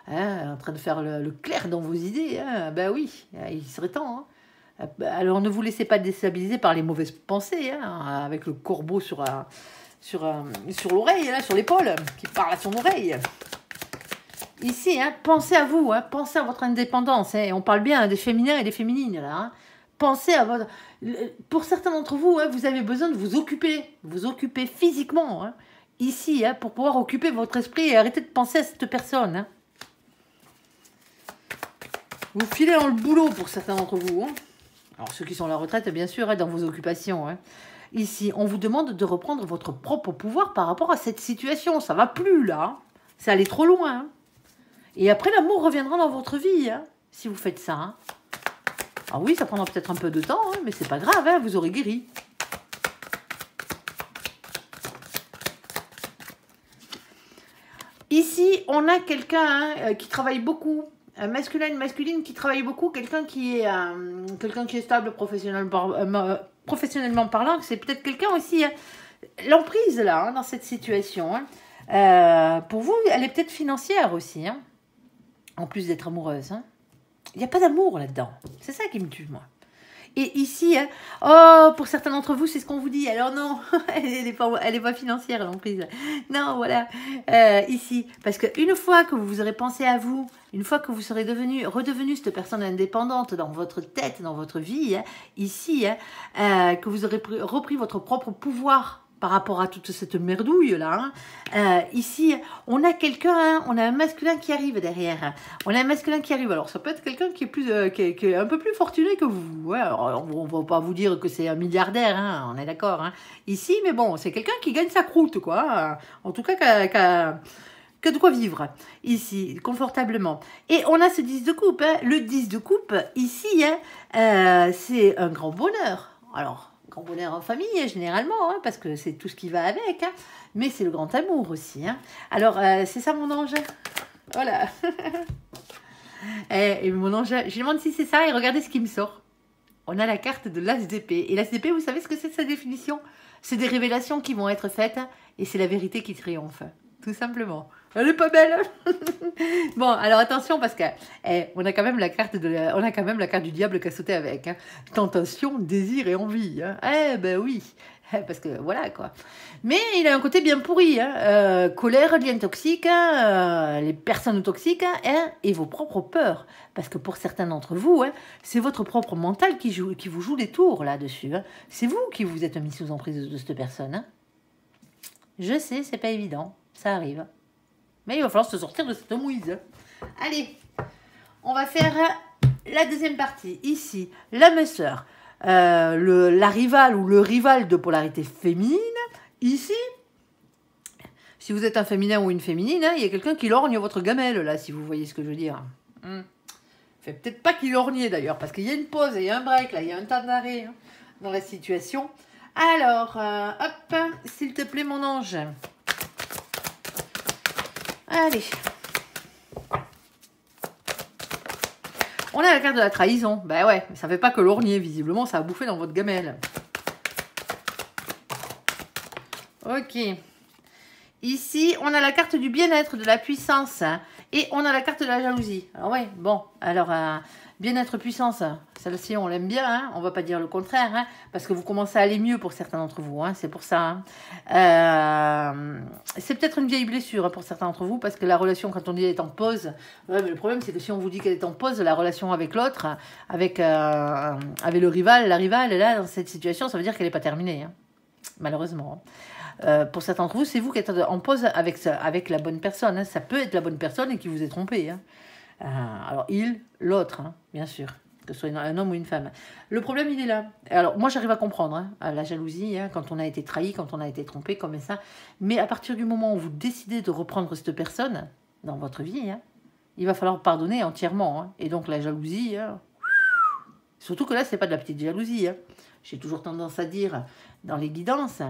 Hein, en train de faire le clair dans vos idées. Hein, ben oui, il serait temps. Hein. Alors ne vous laissez pas déstabiliser par les mauvaises pensées, hein, avec le corbeau sur l'oreille, sur l'épaule, qui parle à son oreille. Ici, pensez à vous, pensez à votre indépendance. On parle bien des féminins et des féminines, là. Pensez à votre... Pour certains d'entre vous, vous avez besoin de vous occuper physiquement, ici, pour pouvoir occuper votre esprit et arrêter de penser à cette personne. Vous filez dans le boulot pour certains d'entre vous. Alors, ceux qui sont à la retraite, bien sûr, dans vos occupations. Ici, on vous demande de reprendre votre propre pouvoir par rapport à cette situation. Ça va plus, là. C'est allé trop loin. Et après, l'amour reviendra dans votre vie, si vous faites ça. Ah oui, ça prendra peut-être un peu de temps, mais c'est pas grave, vous aurez guéri. Ici, on a quelqu'un qui travaille beaucoup. Un masculin, une masculine qui travaille beaucoup. Quelqu'un qui est stable professionnellement parlant. C'est peut-être quelqu'un aussi. L'emprise, là, dans cette situation. Pour vous, elle est peut-être financière aussi. En plus d'être amoureuse. Il n'y a pas d'amour là-dedans. C'est ça qui me tue, moi. Et ici, pour certains d'entre vous, c'est ce qu'on vous dit. Alors non, elle n'est pas financière, l'emprise. Non, voilà. Ici, parce qu'une fois que vous aurez pensé à vous, une fois que vous serez redevenu cette personne indépendante dans votre tête, dans votre vie, ici, que vous aurez repris votre propre pouvoir par rapport à toute cette merdouille là. Ici, on a quelqu'un, on a un masculin qui arrive derrière. On a un masculin qui arrive. Alors, ça peut être quelqu'un qui est qui est un peu plus fortuné que vous. Alors, on va pas vous dire que c'est un milliardaire, on est d'accord. Ici, mais bon, c'est quelqu'un qui gagne sa croûte, quoi. En tout cas, qui a de quoi vivre ici, confortablement. Et on a ce 10 de coupe. Le 10 de coupe, ici, c'est un grand bonheur. Alors, grand bonheur en famille, généralement, parce que c'est tout ce qui va avec. Mais c'est le grand amour aussi. Alors, c'est ça mon ange. Voilà. Et mon ange, je demande si c'est ça et regardez ce qui me sort. On a la carte de l'as d'épée. Et l'as d'épée, vous savez ce que c'est sa définition? C'est des révélations qui vont être faites et c'est la vérité qui triomphe. Tout simplement. Elle est pas belle. Bon, alors attention parce que on a quand même la carte du diable qui a sauté avec. Tentation, désir et envie. Ben oui. Parce que voilà quoi. Mais il a un côté bien pourri. Colère, lien toxique, les personnes toxiques et vos propres peurs. Parce que pour certains d'entre vous, c'est votre propre mental qui vous joue des tours là-dessus. C'est vous qui vous êtes mis sous emprise de cette personne. Je sais, c'est pas évident. Ça arrive. Mais il va falloir se sortir de cette mouise. Allez, on va faire la deuxième partie. Ici, l'âme sœur. La rivale ou le rival de polarité féminine. Ici, si vous êtes un féminin ou une féminine, il y a quelqu'un qui lorgne votre gamelle, là, si vous voyez ce que je veux dire. Fait peut-être pas qu'il lorgnait d'ailleurs, parce qu'il y a une pause, il y a un break, là, il y a un temps d'arrêt dans la situation. Alors, hop, s'il te plaît, mon ange. Allez. On a la carte de la trahison. Ben ouais, mais ça ne fait pas que l'ornier, visiblement, ça a bouffé dans votre gamelle. Ok. Ici, on a la carte du bien-être, de la puissance. Et on a la carte de la jalousie. Alors ouais, bon. Alors, bien-être, puissance. Celle-ci, on l'aime bien. On ne va pas dire le contraire. Parce que vous commencez à aller mieux pour certains d'entre vous. C'est pour ça. C'est peut-être une vieille blessure pour certains d'entre vous. Parce que la relation, quand on dit elle est en pause. Ouais, mais le problème, c'est que si on vous dit qu'elle est en pause, la relation avec l'autre, avec le rival, la rivale, là, dans cette situation, ça veut dire qu'elle n'est pas terminée. Malheureusement. Pour certains d'entre vous, c'est vous qui êtes en pause avec la bonne personne. Ça peut être la bonne personne et qui vous est trompé. Alors, l'autre, bien sûr, que ce soit un homme ou une femme. Le problème, il est là. Alors, moi, j'arrive à comprendre la jalousie, quand on a été trahi, quand on a été trompé, comme ça. Mais à partir du moment où vous décidez de reprendre cette personne dans votre vie, il va falloir pardonner entièrement. Et donc, la jalousie, surtout que là, c'est pas de la petite jalousie. J'ai toujours tendance à dire dans les guidances...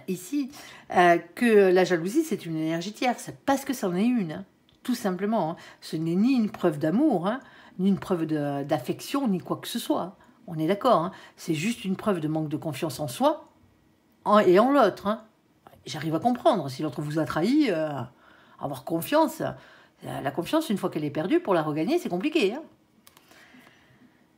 ici, que la jalousie, c'est une énergie tierce, parce que c'en est une, tout simplement. Ce n'est ni une preuve d'amour, ni une preuve d'affection, ni quoi que ce soit. On est d'accord, c'est juste une preuve de manque de confiance en soi et en l'autre. J'arrive à comprendre, si l'autre vous a trahi, avoir confiance. La confiance, une fois qu'elle est perdue, pour la regagner, c'est compliqué.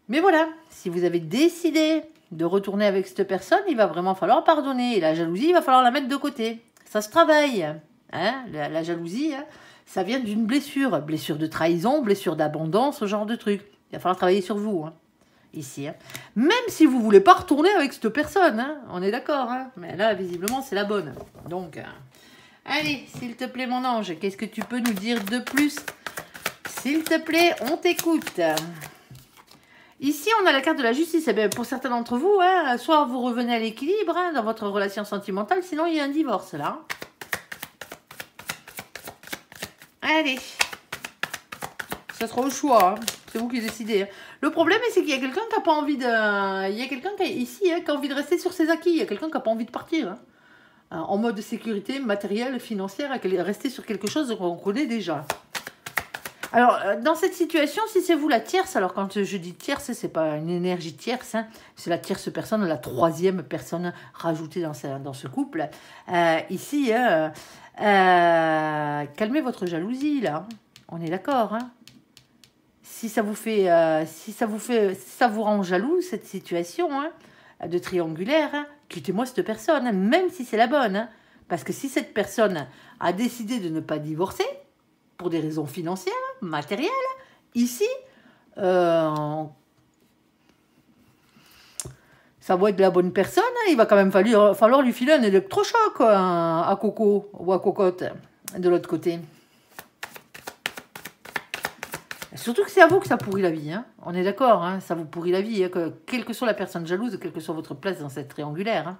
Mais voilà, si vous avez décidé de retourner avec cette personne, il va vraiment falloir pardonner. Et la jalousie, il va falloir la mettre de côté. Ça se travaille. La jalousie, ça vient d'une blessure. Blessure de trahison, blessure d'abandon, ce genre de truc. Il va falloir travailler sur vous, hein, ici. Hein. Même si vous ne voulez pas retourner avec cette personne, hein, on est d'accord. Hein, mais là, visiblement, c'est la bonne. Donc, allez, s'il te plaît, mon ange, qu'est-ce que tu peux nous dire de plus? S'il te plaît, on t'écoute. Ici, on a la carte de la justice. Eh bien, pour certains d'entre vous, hein, soit vous revenez à l'équilibre hein, dans votre relation sentimentale, sinon il y a un divorce, là. Allez. Ça sera au choix. Hein. C'est vous qui décidez. Hein. Le problème, c'est qu'il y a quelqu'un qui n'a pas envie de... Il y a quelqu'un ici hein, qui a envie de rester sur ses acquis. Il y a quelqu'un qui n'a pas envie de partir. Hein. En mode sécurité matérielle, financière, rester sur quelque chose qu'on connaît déjà. Alors, dans cette situation, si c'est vous la tierce, alors quand je dis tierce, c'est pas une énergie tierce, hein, c'est la tierce personne, la troisième personne rajoutée dans ce couple. Ici, calmez votre jalousie, là. On est d'accord, hein. Si ça vous rend jaloux, cette situation hein, de triangulaire, hein, quittez-moi cette personne, hein, même si c'est la bonne. Hein, parce que si cette personne a décidé de ne pas divorcer, pour des raisons financières, matérielles, ici, ça va être la bonne personne, hein, il va quand même falloir lui filer un électrochoc à Coco ou à Cocotte, de l'autre côté. Surtout que c'est à vous que ça pourrit la vie, hein. On est d'accord, hein, ça vous pourrit la vie, hein, quelle que soit la personne jalouse, quelle que soit votre place dans cette triangulaire.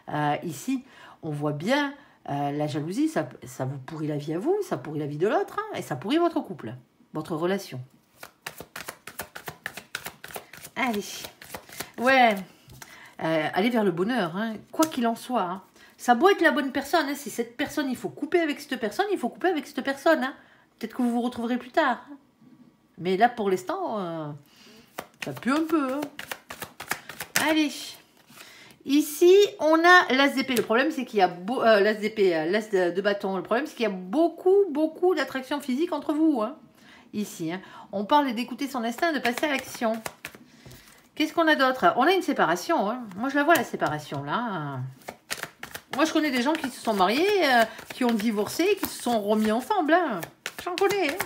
Hein. Ici, on voit bien la jalousie, ça vous pourrit la vie à vous, ça pourrit la vie de l'autre, hein, et ça pourrit votre couple, votre relation. Allez, ouais, allez vers le bonheur, hein, quoi qu'il en soit. Hein. Ça doit être la bonne personne, hein, si cette personne, il faut couper avec cette personne, il faut couper avec cette personne. Hein. Peut-être que vous vous retrouverez plus tard. Hein. Mais là, pour l'instant, ça pue un peu. Hein. Allez. Ici, on a l'as d'épée. Le problème, c'est qu'il y a... l'as d'épée, l'as de bâton. Le problème, c'est qu'il y a beaucoup d'attraction physique entre vous. Hein. Ici. Hein. On parle d'écouter son instinct, de passer à l'action. Qu'est-ce qu'on a d'autre? On a une séparation. Hein. Moi, je la vois, la séparation, là. Moi, je connais des gens qui se sont mariés, qui ont divorcé, qui se sont remis ensemble. Hein. J'en connais, hein.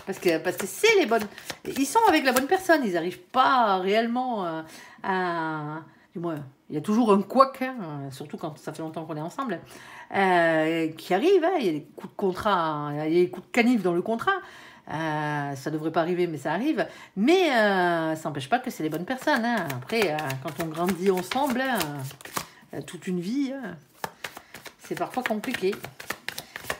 Parce que c'est les bonnes... Ils sont avec la bonne personne. Ils n'arrivent pas réellement à... Du moins, il y a toujours un couac, hein, surtout quand ça fait longtemps qu'on est ensemble, qui arrive. Hein, il y a des coups de contrat, il y a des coups de canif dans le contrat. Ça ne devrait pas arriver, mais ça arrive. Mais ça n'empêche pas que c'est les bonnes personnes. Hein. Après, quand on grandit ensemble, toute une vie, c'est parfois compliqué.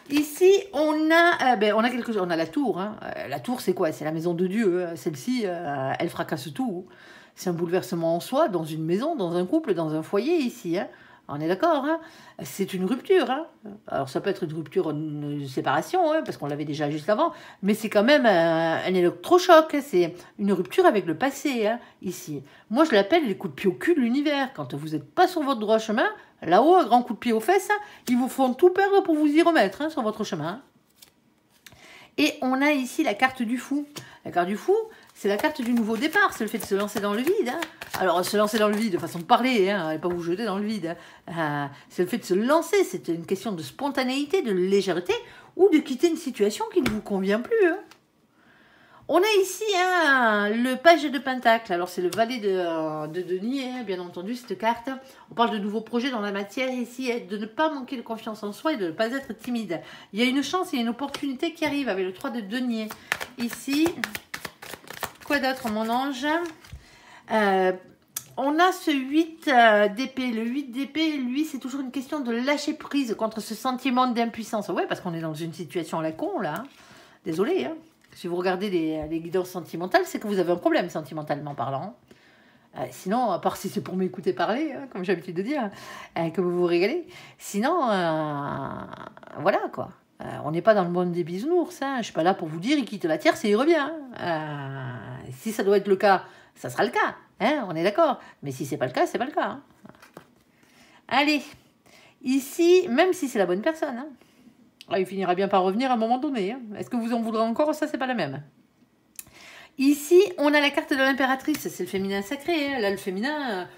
Ici, on a quelque chose. On a la tour. Hein. La tour, c'est quoi? C'est la maison de Dieu. Hein. Celle-ci, elle fracasse tout. C'est un bouleversement en soi, dans une maison, dans un couple, dans un foyer ici. Hein. On est d'accord. Hein. C'est une rupture. Hein. Alors, ça peut être une rupture, une séparation, hein, parce qu'on l'avait déjà juste avant. Mais c'est quand même un électrochoc. Hein. C'est une rupture avec le passé, hein, ici. Moi, je l'appelle les coups de pied au cul de l'univers. Quand vous n'êtes pas sur votre droit chemin, là-haut, un grand coup de pied aux fesses, hein, ils vous font tout perdre pour vous y remettre hein, sur votre chemin. Et on a ici la carte du fou. La carte du fou, c'est la carte du nouveau départ. C'est le fait de se lancer dans le vide. Hein. Alors, se lancer dans le vide, de façon de parler, hein, et pas vous jeter dans le vide. Hein. C'est le fait de se lancer. C'est une question de spontanéité, de légèreté, ou de quitter une situation qui ne vous convient plus. Hein. On a ici hein, le page de Pentacle. Alors, c'est le valet de denier, hein, bien entendu, cette carte. On parle de nouveaux projets dans la matière ici, de ne pas manquer de confiance en soi et de ne pas être timide. Il y a une chance, il y a une opportunité qui arrive avec le 3 de denier. Ici, quoi d'autre, mon ange? On a ce 8 d'épée. Le 8 d'épée, lui, c'est toujours une question de lâcher prise contre ce sentiment d'impuissance. Ouais, parce qu'on est dans une situation à la con, là. Hein. Désolé, hein. Si vous regardez les guidances sentimentales, c'est que vous avez un problème sentimentalement parlant. Sinon, à part si c'est pour m'écouter parler, hein, comme j'ai l'habitude de dire, que vous vous régalez. Sinon, voilà quoi. On n'est pas dans le monde des bisounours. Hein. Je ne suis pas là pour vous dire il quitte la tierce et il revient. Hein. Si ça doit être le cas, ça sera le cas. Hein, on est d'accord. Mais si ce n'est pas le cas, c'est pas le cas. Hein. Allez. Ici, même si c'est la bonne personne, hein. Il finira bien par revenir à un moment donné. Hein. Est-ce que vous en voudrez encore? Ça, c'est pas la même. Ici, on a la carte de l'impératrice. C'est le féminin sacré. Hein. Là, le féminin...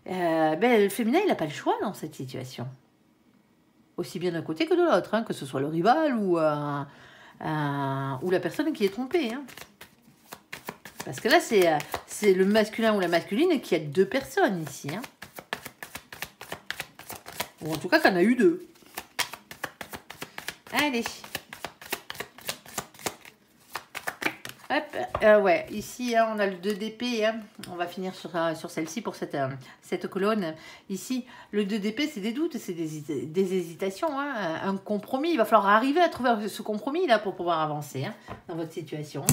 le féminin, il n'a pas le choix dans cette situation. aussi bien d'un côté que de l'autre, hein, que ce soit le rival ou la personne qui est trompée. Hein. Parce que là, c'est le masculin ou la masculine qui a deux personnes ici. Hein. Ou en tout cas, qu'on a eu deux. Allez. Hop, ouais, ici, hein, on a le 2 d'épée. Hein. On va finir sur celle-ci pour cette colonne. Ici, le 2 d'épée, c'est des doutes, c'est des hésitations. Hein. Un compromis. Il va falloir arriver à trouver ce compromis-là pour pouvoir avancer hein, dans votre situation.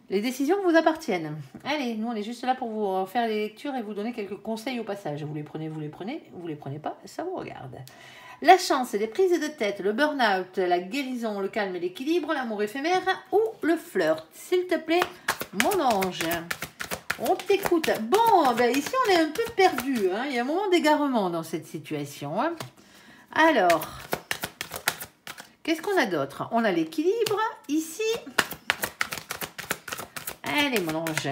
Les décisions vous appartiennent. Allez, nous, on est juste là pour vous faire les lectures et vous donner quelques conseils au passage. Vous les prenez, vous les prenez. Vous les prenez pas, ça vous regarde. La chance, les prises de tête, le burn-out, la guérison, le calme et l'équilibre, l'amour éphémère ou le flirt. S'il te plaît, mon ange, on t'écoute. Bon, ben ici, on est un peu perdu. Hein. Il y a un moment d'égarement dans cette situation. Hein. Alors, qu'est-ce qu'on a d'autre? On a l'équilibre. Ici, allez, mon ange.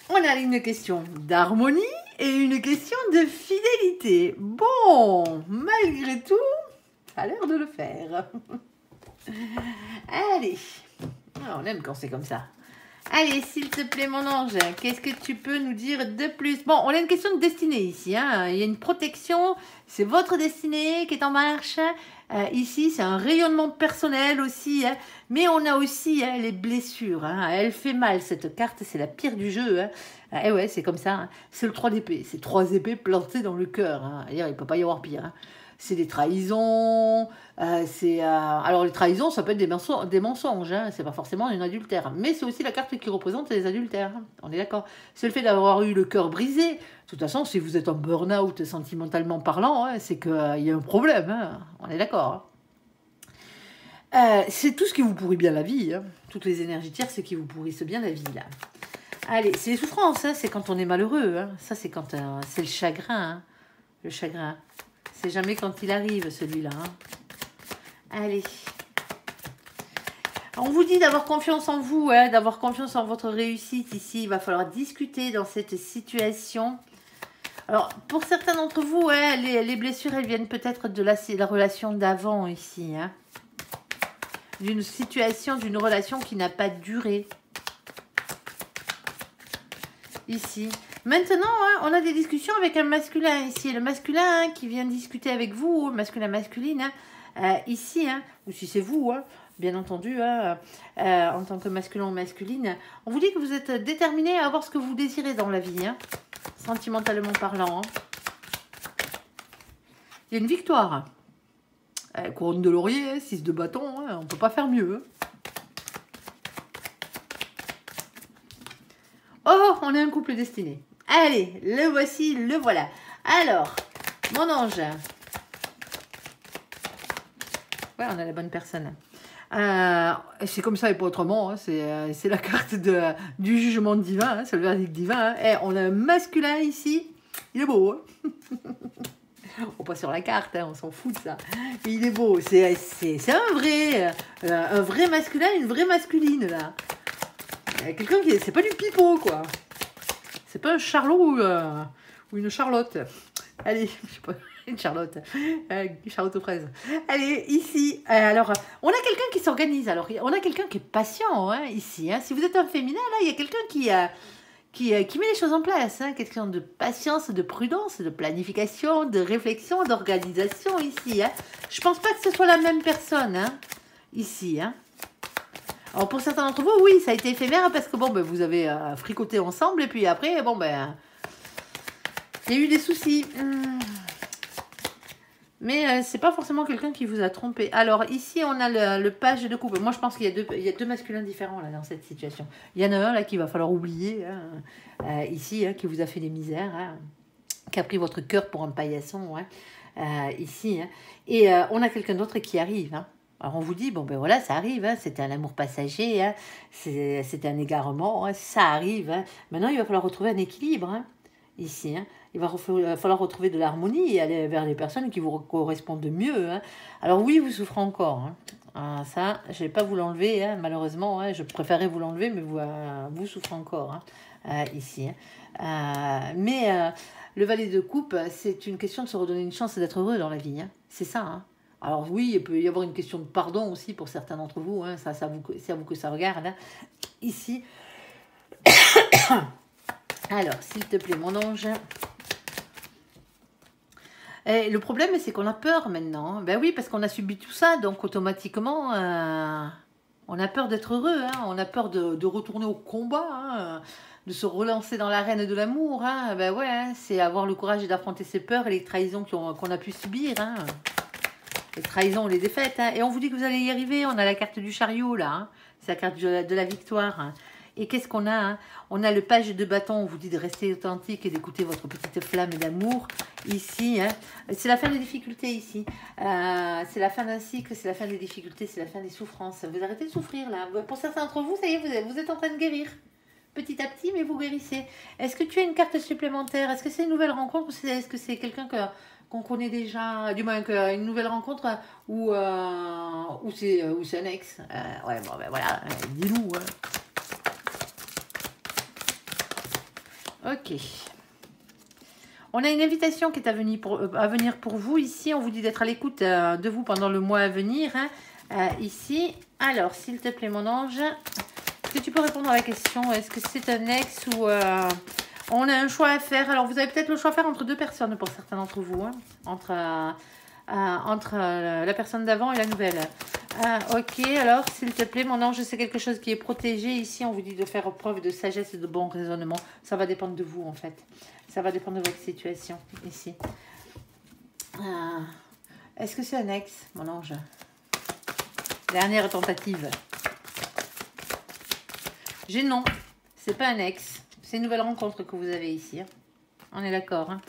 On a une question d'harmonie. Et une question de fidélité. Bon, malgré tout, ça a l'air de le faire. Allez, on aime quand c'est comme ça. Allez, s'il te plaît, mon ange, qu'est-ce que tu peux nous dire de plus? Bon, on a une question de destinée ici. Hein. Il y a une protection, c'est votre destinée qui est en marche. Ici, c'est un rayonnement personnel aussi. Hein. Mais on a aussi hein, les blessures. Hein. Elle fait mal, cette carte, c'est la pire du jeu. Hein. Et ouais, c'est comme ça. Hein. C'est le 3 d'épée. C'est 3 épées plantées dans le cœur. Hein. Il ne peut pas y avoir pire. Hein. C'est des trahisons. Alors, les trahisons, ça peut être des mensonges. Hein. C'est pas forcément un adultère. Mais c'est aussi la carte qui représente les adultères. Hein. On est d'accord. C'est le fait d'avoir eu le cœur brisé. De toute façon, si vous êtes en burn-out sentimentalement parlant, hein, c'est qu'il y a un problème. Hein. On est d'accord. Hein. C'est tout ce qui vous pourrit bien la vie. Hein. Toutes les énergies tierces qui vous pourrissent bien la vie, là. Allez, c'est les souffrances, hein, c'est quand on est malheureux. Hein. Ça, c'est quand c'est le chagrin. Hein. Le chagrin. C'est jamais quand il arrive, celui-là. Hein. Allez. On vous dit d'avoir confiance en vous, hein, d'avoir confiance en votre réussite ici. Il va falloir discuter dans cette situation. Alors, pour certains d'entre vous, hein, les blessures, elles viennent peut-être de la relation d'avant ici. Hein. D'une situation, d'une relation qui n'a pas duré. Ici. Maintenant, hein, on a des discussions avec un masculin ici. Le masculin hein, qui vient discuter avec vous, masculin-masculine, hein, ici, hein, ou si c'est vous, hein, bien entendu, hein, en tant que masculin ou masculine, on vous dit que vous êtes déterminé à avoir ce que vous désirez dans la vie, hein, sentimentalement parlant. Hein. Il y a une victoire. Couronne de laurier, 6 de bâton, hein, on ne peut pas faire mieux. Hein. Oh, on est un couple destiné. Allez, le voici, le voilà. Alors, mon ange. Ouais, on a la bonne personne. C'est comme ça et pas autrement. Hein. C'est la carte du jugement divin. Hein. C'est le verdict divin. Hein. On a un masculin ici. Il est beau. Hein. On passe sur la carte. Hein. On s'en fout de ça. Il est beau. C'est un vrai masculin, une vraie masculine là. Quelqu'un qui... C'est pas du pipeau, quoi. C'est pas un charlot ou une Charlotte. Allez, je sais pas, une Charlotte. Charlotte aux fraises. Allez, ici. Alors, on a quelqu'un qui s'organise. Alors, on a quelqu'un qui est patient, hein, ici. Hein. Si vous êtes un féminin, là, il y a quelqu'un qui met les choses en place. Hein. Quelqu'un de patience, de prudence, de planification, de réflexion, d'organisation, ici. Hein. Je pense pas que ce soit la même personne, hein, ici, hein. Alors pour certains d'entre vous, oui, ça a été éphémère parce que bon, ben, vous avez fricoté ensemble et puis après, bon, ben, il y a eu des soucis. Mais c'est pas forcément quelqu'un qui vous a trompé. Alors ici, on a le page de coupe. Moi, je pense qu'il y a deux masculins différents là dans cette situation. Il y en a un là qu'il va falloir oublier, hein, ici, hein, qui vous a fait des misères, hein, qui a pris votre cœur pour un paillasson, hein, ici. Hein, et on a quelqu'un d'autre qui arrive, hein. Alors on vous dit, bon ben voilà, ça arrive, hein, c'était un amour passager, hein, c'était un égarement, hein, ça arrive. Hein. Maintenant, il va falloir retrouver un équilibre, hein, ici. Hein. Il va falloir retrouver de l'harmonie et aller vers les personnes qui vous correspondent mieux. Hein. Alors oui, vous souffrez encore. Hein. Ah, ça, je ne vais pas vous l'enlever, hein, malheureusement. Hein, je préférais vous l'enlever, mais vous souffrez encore, hein, ici. Hein. Mais Le valet de coupe, c'est une question de se redonner une chance d'être heureux dans la vie. Hein. C'est ça. Hein. Alors oui, il peut y avoir une question de pardon aussi pour certains d'entre vous. Hein. Ça, c'est à vous que ça regarde. Hein. Ici. Alors, s'il te plaît, mon ange. Et le problème, c'est qu'on a peur maintenant. Ben oui, parce qu'on a subi tout ça. Donc, automatiquement, on a peur d'être heureux. Hein. On a peur de retourner au combat. Hein. De se relancer dans l'arène de l'amour. Hein. Ben ouais, hein. C'est avoir le courage d'affronter ses peurs et les trahisons qu'on a pu subir. Hein. Les trahisons, les défaites. Hein. Et on vous dit que vous allez y arriver. On a la carte du chariot, là. Hein. C'est la carte de la victoire. Hein. Et qu'est-ce qu'on a hein? On a le page de bâton, on vous dit de rester authentique et d'écouter votre petite flamme d'amour. Ici, hein? C'est la fin des difficultés ici. C'est la fin d'un cycle, c'est la fin des difficultés, c'est la fin des souffrances. Vous arrêtez de souffrir là. Pour certains d'entre vous, ça y est, vous êtes en train de guérir. Petit à petit, mais vous guérissez. Est-ce que tu as une carte supplémentaire? Est-ce que c'est une nouvelle rencontre ou est-ce que c'est quelqu'un qu'on connaît déjà? Du moins, une nouvelle rencontre ou c'est un ex? Ouais, bon, ben voilà, dis-nous. Hein. Ok. On a une invitation qui est à venir pour vous. Ici, on vous dit d'être à l'écoute de vous pendant le mois à venir. Hein. Ici, alors, s'il te plaît, mon ange, est-ce que tu peux répondre à la question? Est-ce que c'est un ex ou... on a un choix à faire. Alors, vous avez peut-être le choix à faire entre deux personnes pour certains d'entre vous. Hein. Entre la personne d'avant et la nouvelle. Ok, alors, s'il te plaît, mon ange, c'est quelque chose qui est protégé. Ici, on vous dit de faire preuve de sagesse et de bon raisonnement. Ça va dépendre de vous, en fait. Ça va dépendre de votre situation, ici. Est-ce que c'est un ex, mon ange? Dernière tentative. J'ai non. C'est pas un ex. C'est une nouvelle rencontre que vous avez ici. Hein. On est d'accord, hein.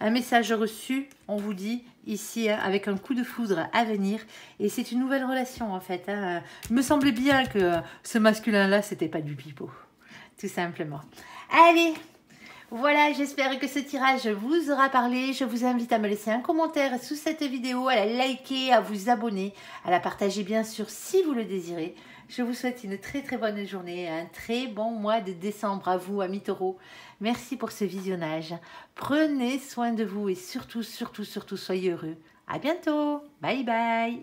Un message reçu, on vous dit, ici, hein, avec un coup de foudre à venir. Et c'est une nouvelle relation, en fait. Hein. Il me semblait bien que ce masculin-là, c'était pas du pipeau. Tout simplement. Allez, voilà, j'espère que ce tirage vous aura parlé. Je vous invite à me laisser un commentaire sous cette vidéo, à la liker, à vous abonner, à la partager, bien sûr, si vous le désirez. Je vous souhaite une très très bonne journée, un très bon mois de décembre à vous, amis taureaux. Merci pour ce visionnage. Prenez soin de vous et surtout, surtout, surtout, soyez heureux. À bientôt. Bye bye.